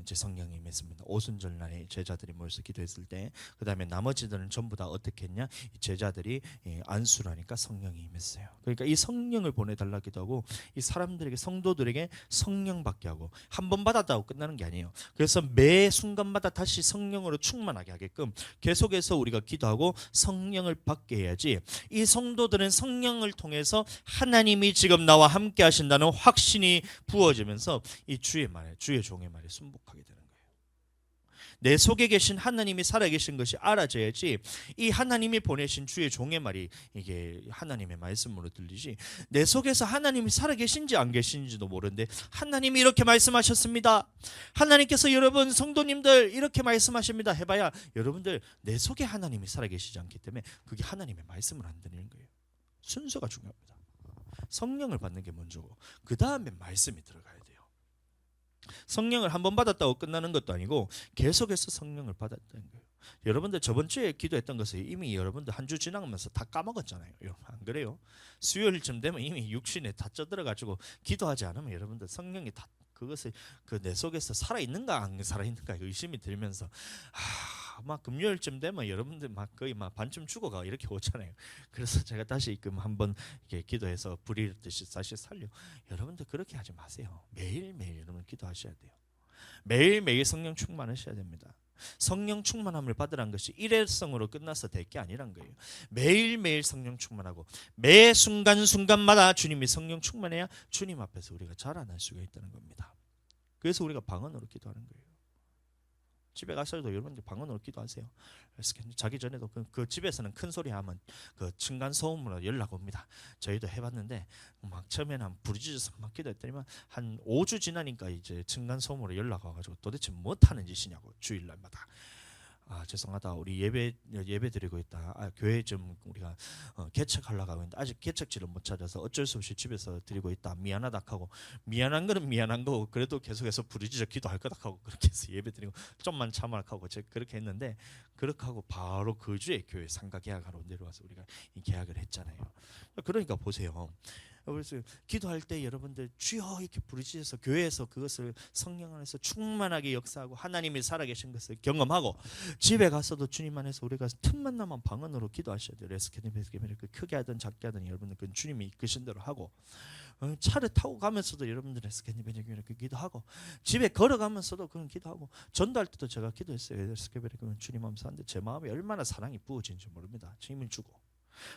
이제 성령이 임했습니다. 오순절날에 제자들이 모여서 기도했을 때. 그 다음에 나머지들은 전부 다 어떻게 했냐, 이 제자들이 안수를 하니까 성령이 임했어요. 그러니까 이 성령을 보내달라 기도하고, 이 사람들에게, 성도들에게 성령 받게 하고, 한 번 받았다고 끝나는 게 아니에요. 그래서 매 순간마다 다시 성령으로 충만하게 하게끔 계속해서 우리가 기도하고 성령을 받게 해야지, 이 성도들은 성령을 통해서 하나님이 지금 나와 함께 하신다는 확신이 부어지면서 이 주의 말에, 주의 종의 말에 순복하게 되는 거예요. 내 속에 계신 하나님이 살아계신 것이 알아져야지 이 하나님이 보내신 주의 종의 말이 이게 하나님의 말씀으로 들리지, 내 속에서 하나님이 살아계신지 안 계신지도 모르는데 하나님이 이렇게 말씀하셨습니다, 하나님께서 여러분 성도님들 이렇게 말씀하십니다 해봐야 여러분들 내 속에 하나님이 살아계시지 않기 때문에 그게 하나님의 말씀을 안 들리는 거예요. 순서가 중요합니다. 성령을 받는 게 먼저고 그 다음에 말씀이 들어가야 돼요. 성령을 한 번 받았다고 끝나는 것도 아니고 계속해서 성령을 받았다는 거예요. 여러분들 저번 주에 기도했던 것을 이미 여러분들 한 주 지나가면서 다 까먹었잖아요. 안 그래요? 수요일쯤 되면 이미 육신에 다 쪄들어가지고 기도하지 않으면 여러분들 성령이 다 그것을 그 내 속에서 살아있는가 안 살아있는가 의심이 들면서 막 금요일쯤 되면 여러분들 막 거의 막 반쯤 죽어가 이렇게 오잖아요. 그래서 제가 다시금 한번 이렇게 기도해서 불이듯이 다시 살려. 여러분들 그렇게 하지 마세요. 매일매일 여러분 기도하셔야 돼요. 매일매일 성령 충만하셔야 됩니다. 성령 충만함을 받으란 것이 일회성으로 끝나서 될 게 아니란 거예요. 매일매일 성령 충만하고 매 순간순간마다 주님이 성령 충만해야 주님 앞에서 우리가 자라날 수가 있다는 겁니다. 그래서 우리가 방언으로 기도하는 거예요. 집에 가서도 여러분들 방언으로 기도하세요. 자기 전에도 그 집에서는 큰 소리 하면 그 층간 소음으로 연락 옵니다. 저희도 해봤는데 막 처음에는 한 부르짖어서 막 기도했더니만 한 5주 지나니까 이제 층간 소음으로 연락 와가지고 도대체 뭐 하는 짓이냐고 주일날마다. 죄송하다, 우리 예배 드리고 있다. 교회 좀 우리가 개척하려고 하고 있는데 아직 개척지를 못 찾아서 어쩔 수 없이 집에서 드리고 있다. 미안하다 하고, 미안한 거는 미안한 거고 그래도 계속해서 부르짖어 기도할 거다 하고 그렇게 해서 예배 드리고 좀만 참으라 하고 제가 그렇게 했는데, 그렇게 하고 바로 그 주에 교회 상가 계약하러 내려와서 우리가 이 계약을 했잖아요. 그러니까 보세요. 그래서 기도할 때 여러분들 주여 이렇게 부르짖어서 교회에서 그것을 성령 안에서 충만하게 역사하고 하나님이 살아계신 것을 경험하고, 집에 가서도 주님 안에서 우리가 틈만 나면 방언으로 기도하셔야 돼요. 레스케니베스케미를 크게 하든 작게 하든 여러분들 그 주님이 이끄신 대로 하고, 차를 타고 가면서도 여러분들 레스케니베스케미를 기도하고, 집에 걸어가면서도 그런 기도하고, 전도할 때도 제가 기도했어요. 레스케니베스케미를 주님 하면서 하는데 제 마음에 얼마나 사랑이 부어진지 모릅니다. 힘을 주고.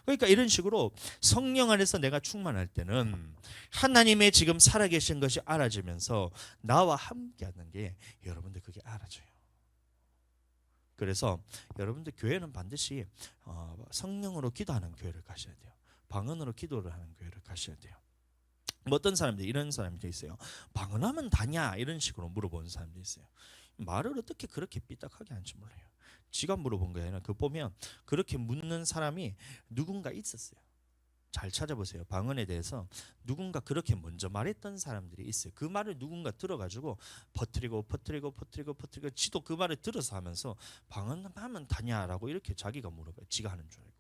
그러니까 이런 식으로 성령 안에서 내가 충만할 때는 하나님의 지금 살아계신 것이 알아지면서 나와 함께하는 게 여러분들 그게 알아져요. 그래서 여러분들 교회는 반드시 성령으로 기도하는 교회를 가셔야 돼요. 방언으로 기도를 하는 교회를 가셔야 돼요. 어떤 사람들 이런 사람들이 있어요. 방언하면 다냐 이런 식으로 물어보는 사람들이 있어요. 말을 어떻게 그렇게 삐딱하게 하는지 몰라요. 지가 물어본 게 아니라 그 보면 그렇게 묻는 사람이 누군가 있었어요. 잘 찾아보세요. 방언에 대해서 누군가 그렇게 먼저 말했던 사람들이 있어요. 그 말을 누군가 들어가지고 퍼뜨리고 지도 그 말을 들어서 하면서 방언하면 다냐라고 이렇게 자기가 물어봐요. 지가 하는 줄 알고.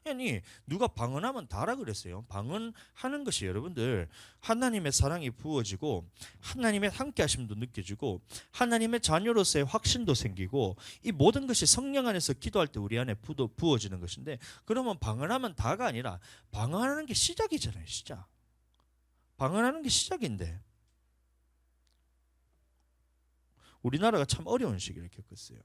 아니 누가 방언하면 다라 그랬어요. 방언하는 것이 여러분들 하나님의 사랑이 부어지고 하나님의 함께 하심도 느껴지고 하나님의 자녀로서의 확신도 생기고 이 모든 것이 성령 안에서 기도할 때 우리 안에 부어지는 것인데, 그러면 방언하면 다가 아니라 방언하는 게 시작이잖아요. 시작. 방언하는 게 시작인데 우리나라가 참 어려운 시기를 겪었어요.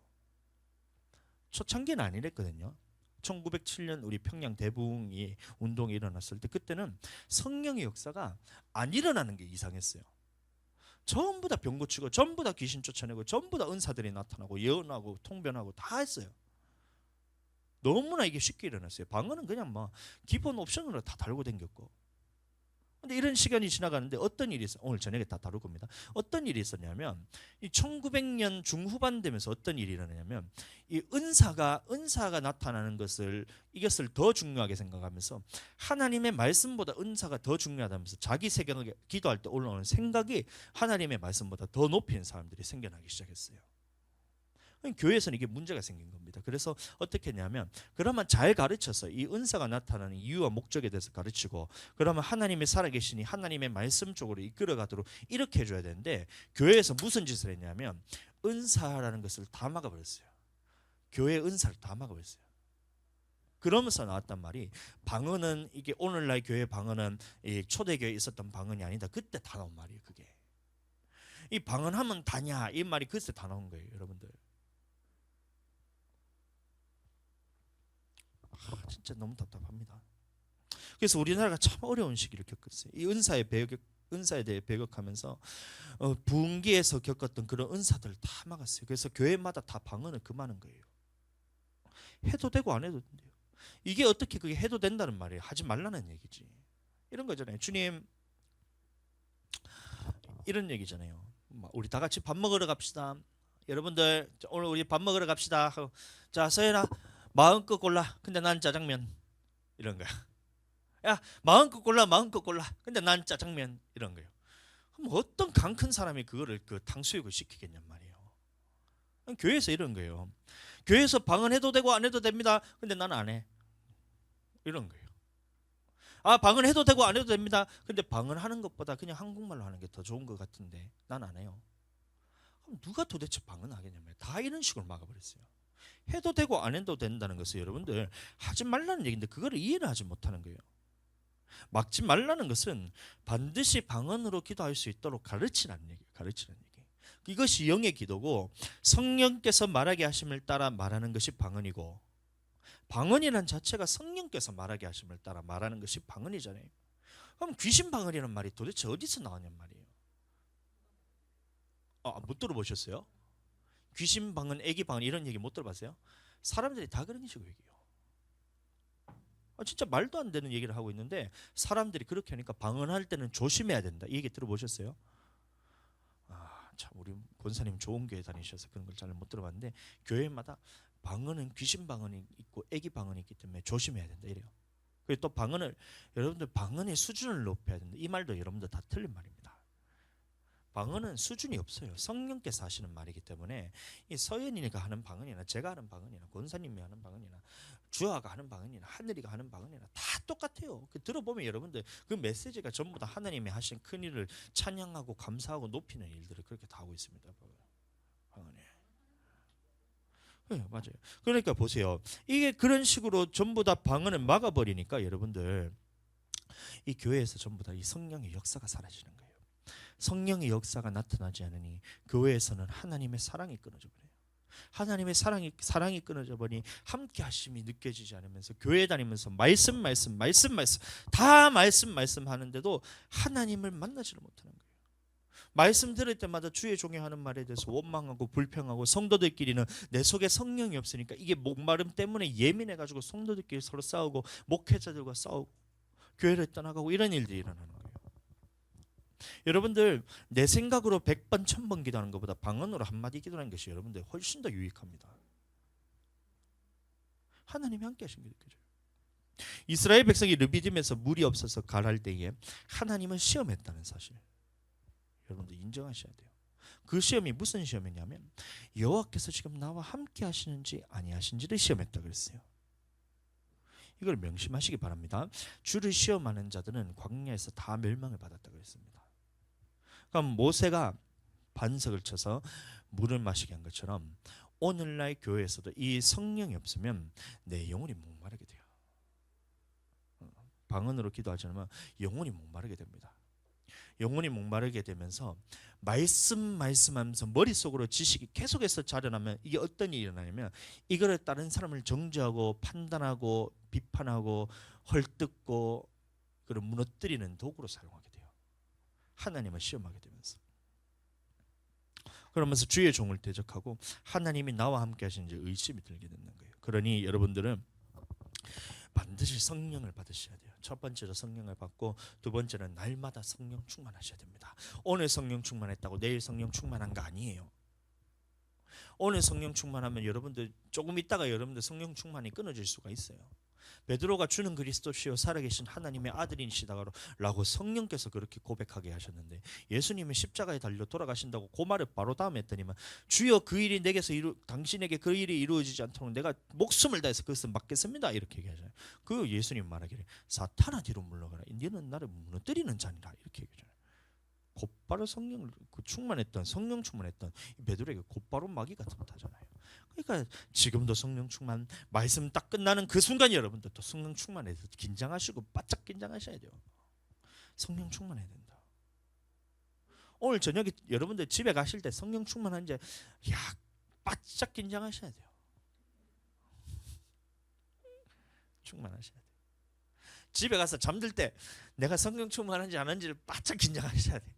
초창기는 아니랬거든요. 1907년 우리 평양 대붕이 운동이 일어났을 때 그때는 성령의 역사가 안 일어나는 게 이상했어요. 전부 다 병 고치고 전부 다 귀신 쫓아내고 전부 다 은사들이 나타나고 예언하고 통변하고 다 했어요. 너무나 이게 쉽게 일어났어요. 방언은 그냥 뭐 기본 옵션으로 다 달고 댕겼고. 근데 이런 시간이 지나가는데 어떤 일이 있어? 오늘 저녁에 다 다룰 겁니다. 어떤 일이 있었냐면 이 1900년 중후반 되면서 어떤 일이 일어나냐면 이 은사가 나타나는 이것을 더 중요하게 생각하면서 하나님의 말씀보다 은사가 더 중요하다면서 자기 세계에 기도할 때 올라오는 생각이 하나님의 말씀보다 더 높이는 사람들이 생겨나기 시작했어요. 교회에서는 이게 문제가 생긴 겁니다. 그래서 어떻게 했냐면 그러면 잘 가르쳐서 이 은사가 나타나는 이유와 목적에 대해서 가르치고 그러면 하나님의 살아계시니 하나님의 말씀 쪽으로 이끌어가도록 이렇게 해줘야 되는데 교회에서 무슨 짓을 했냐면 은사라는 것을 다 막아버렸어요. 교회의 은사를 다 막아버렸어요. 그러면서 나왔단 말이 방언은 이게 오늘날 교회 방언은 이 초대교회에 있었던 방언이 아니다. 그때 다 나온 말이에요. 그게 이 방언하면 다냐 이 말이 그때 다 나온 거예요. 여러분들 진짜 너무 답답합니다. 그래서 우리나라가 참 어려운 시기를 겪었어요. 이 은사에 대해 배격하면서 부흥기에서 겪었던 그런 은사들을 다 막았어요. 그래서 교회마다 다 방언을 금하는 거예요. 해도 되고 안 해도 된대요. 이게 어떻게 그게 해도 된다는 말이에요. 하지 말라는 얘기지. 이런 거잖아요. 주님 이런 얘기잖아요. 우리 다 같이 밥 먹으러 갑시다. 여러분들 오늘 우리 밥 먹으러 갑시다. 자 서연아 마음껏 골라. 근데 난 짜장면. 이런 거야. 야 마음껏 골라. 근데 난 짜장면. 이런 거예요. 그럼 어떤 강 큰 사람이 그거를 그 탕수육을 시키겠냔 말이에요. 교회에서 이런 거예요. 교회에서 방언해도 되고 안 해도 됩니다. 근데 난 안 해. 이런 거예요. 아 방언해도 되고 안 해도 됩니다. 근데 방언하는 것보다 그냥 한국말로 하는 게 더 좋은 것 같은데 난 안 해요. 그럼 누가 도대체 방언하겠냐면 다 이런 식으로 막아버렸어요. 해도 되고 안 해도 된다는 것은 여러분들 하지 말라는 얘기인데 그거를 이해를 하지 못하는 거예요. 막지 말라는 것은 반드시 방언으로 기도할 수 있도록 가르치라는 얘기예요. 가르치라는 얘기. 이것이 영의 기도고 성령께서 말하게 하심을 따라 말하는 것이 방언이고 방언이란 자체가 성령께서 말하게 하심을 따라 말하는 것이 방언이잖아요. 그럼 귀신 방언이라는 말이 도대체 어디서 나왔냔 말이에요. 못 들어보셨어요? 귀신 방언, 애기 방언 이런 얘기 못 들어봤어요? 사람들이 다 그런 식으로 얘기해요. 진짜 말도 안 되는 얘기를 하고 있는데 사람들이 그렇게 하니까 방언할 때는 조심해야 된다. 이 얘기 들어보셨어요? 참 우리 권사님 좋은 교회 다니셔서 그런 걸 잘 못 들어봤는데 교회마다 방언은 귀신 방언이 있고 애기 방언이 있기 때문에 조심해야 된다 이래요. 그리고 또 방언을 여러분들 방언의 수준을 높여야 된다. 이 말도 여러분들 다 틀린 말입니다. 방언은 수준이 없어요. 성령께서 하시는 말이기 때문에 이 서연이가 하는 방언이나 제가 하는 방언이나 권사님이 하는 방언이나 주아가 하는 방언이나 하늘이가 하는 방언이나 다 똑같아요. 들어보면 여러분들 그 메시지가 전부 다 하나님이 하신 큰 일을 찬양하고 감사하고 높이는 일들을 그렇게 다 하고 있습니다. 방언에. 네, 맞아요. 그러니까 보세요. 이게 그런 식으로 전부 다 방언을 막아버리니까 여러분들 이 교회에서 전부 다 이 성령의 역사가 사라지는 거예요. 성령의 역사가 나타나지 않으니 교회에서는 하나님의 사랑이 끊어져 버려요. 하나님의 사랑이 끊어져 버리니 함께 하심이 느껴지지 않으면서 교회 다니면서 말씀 다 말씀 하는데도 하나님을 만나지를 못하는 거예요. 말씀 들을 때마다 주의 종이 하는 말에 대해서 원망하고 불평하고 성도들끼리는 내 속에 성령이 없으니까 이게 목마름 때문에 예민해가지고 성도들끼리 서로 싸우고 목회자들과 싸우고 교회를 떠나가고 이런 일들이 일어나는 거예요. 여러분들 내 생각으로 100번 1000번 기도하는 것보다 방언으로 한마디 기도하는 것이 여러분들 훨씬 더 유익합니다. 하나님이 함께 하신 게 느껴져요. 이스라엘 백성이 르비딤에서 물이 없어서 가랄 때에 하나님은 시험했다는 사실 여러분들 인정하셔야 돼요. 그 시험이 무슨 시험이냐면 여호와께서 지금 나와 함께 하시는지 아니하신지를 시험했다 그랬어요. 이걸 명심하시기 바랍니다. 주를 시험하는 자들은 광야에서 다 멸망을 받았다고 했습니다. 그럼 모세가 반석을 쳐서 물을 마시게 한 것처럼 오늘날 교회에서도 이 성령이 없으면 내 영혼이 목마르게 돼요. 방언으로 기도하지 않으면 영혼이 목마르게 됩니다. 영혼이 목마르게 되면서 말씀하면서 머릿속으로 지식이 계속해서 자라나면 이게 어떤 일이 일어나냐면 이거를 다른 사람을 정죄하고 판단하고 비판하고 헐뜯고 그걸 무너뜨리는 도구로 사용하게 돼요. 하나님을 시험하게 되면서. 그러면서 주의 종을 대적하고 하나님이 나와 함께 하시는지 의심이 들게 되는 거예요. 그러니 여러분들은 반드시 성령을 받으셔야 돼요. 첫 번째로 성령을 받고 두 번째는 날마다 성령 충만하셔야 됩니다. 오늘 성령 충만했다고 내일 성령 충만한 거 아니에요. 오늘 성령 충만하면 여러분들 조금 있다가 여러분들 성령 충만이 끊어질 수가 있어요. 베드로가 주는 그리스도시요 살아계신 하나님의 아들이시다라고 성령께서 그렇게 고백하게 하셨는데 예수님이 십자가에 달려 돌아가신다고 그 말을 바로 다음에 했더니만 주여 그 일이 내게서 당신에게 그 일이 이루어지지 않도록 내가 목숨을 다해서 그것을 맡겠습니다 이렇게 얘기하잖아요. 그 예수님 말하기를 사탄아 뒤로 물러가라 너는 나를 무너뜨리는 자니라 이렇게 얘기하잖아요. 곧바로 성령을 성령 충만했던 베드로에게 곧바로 마귀가 틈타잖아요. 그러니까 지금도 성령 충만 말씀 딱 끝나는 그 순간 여러분들 또 성령 충만해서 긴장하시고 바짝 긴장하셔야 돼요. 성령 충만해야 된다. 오늘 저녁에 여러분들 집에 가실 때 성령 충만한지 바짝 긴장하셔야 돼요. 충만하셔야 돼요. 집에 가서 잠들 때 내가 성령 충만한지 안 한지를 바짝 긴장하셔야 돼요.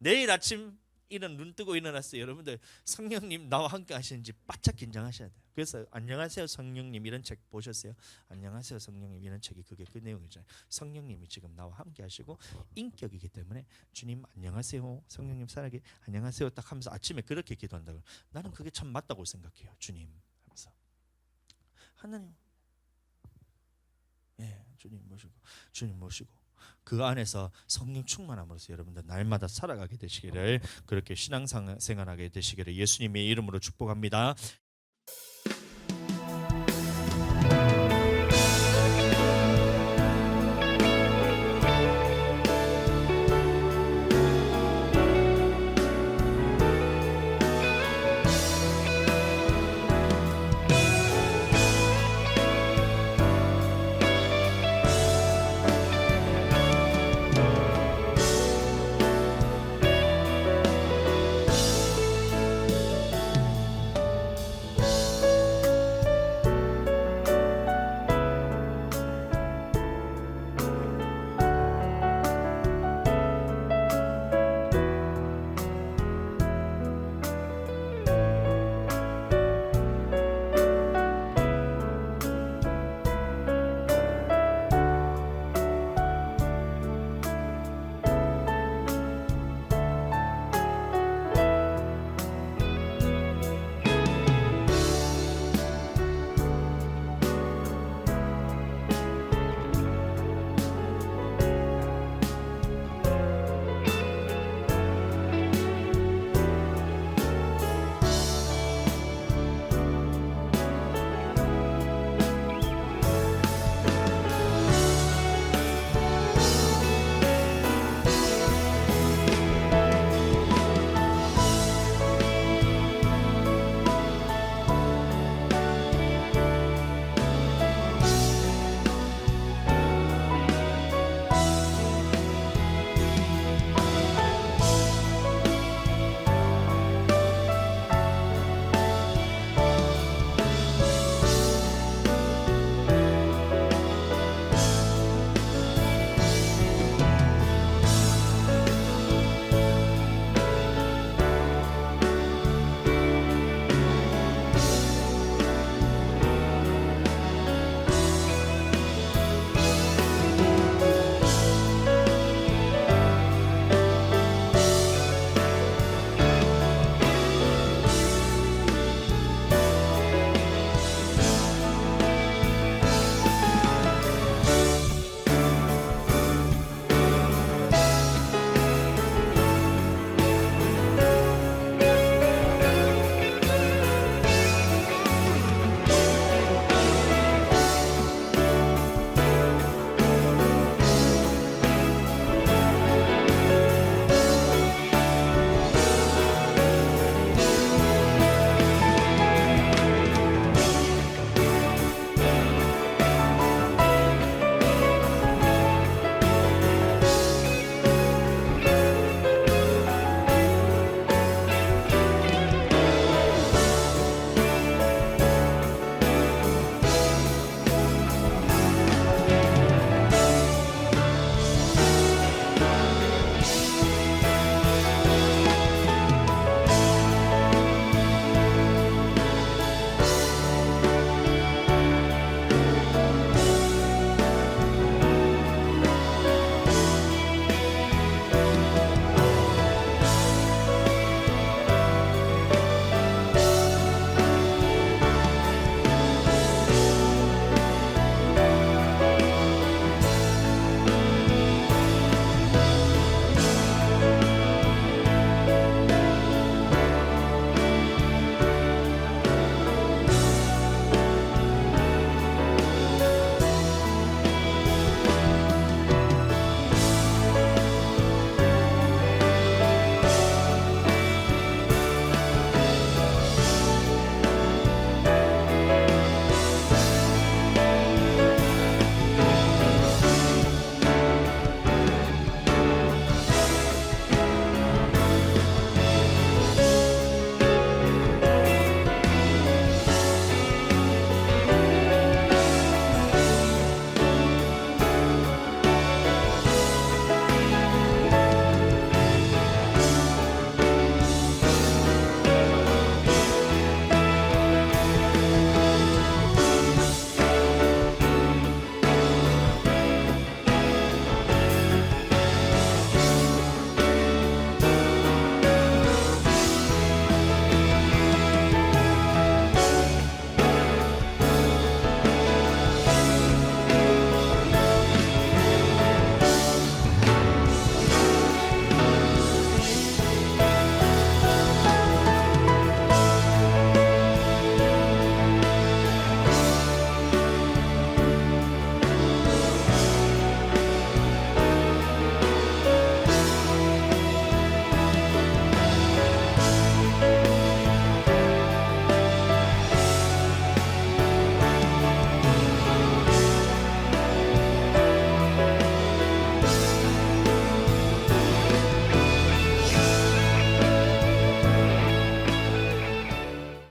내일 아침 눈 뜨고 일어났어요. 여러분들 성령님 나와 함께 하시는지 바짝 긴장하셔야 돼요. 그래서 안녕하세요 성령님 이런 책 보셨어요? 안녕하세요 성령님 이런 책이 그게 그 내용이잖아요. 성령님이 지금 나와 함께 하시고 인격이기 때문에 주님 안녕하세요 성령님 살아계 안녕하세요 딱 하면서 아침에 그렇게 기도한다고 나는 그게 참 맞다고 생각해요. 주님 하면서 하나님 주님 모시고 그 안에서 성령 충만함으로써 여러분들 날마다 살아가게 되시기를 그렇게 신앙생활하게 되시기를 예수님의 이름으로 축복합니다.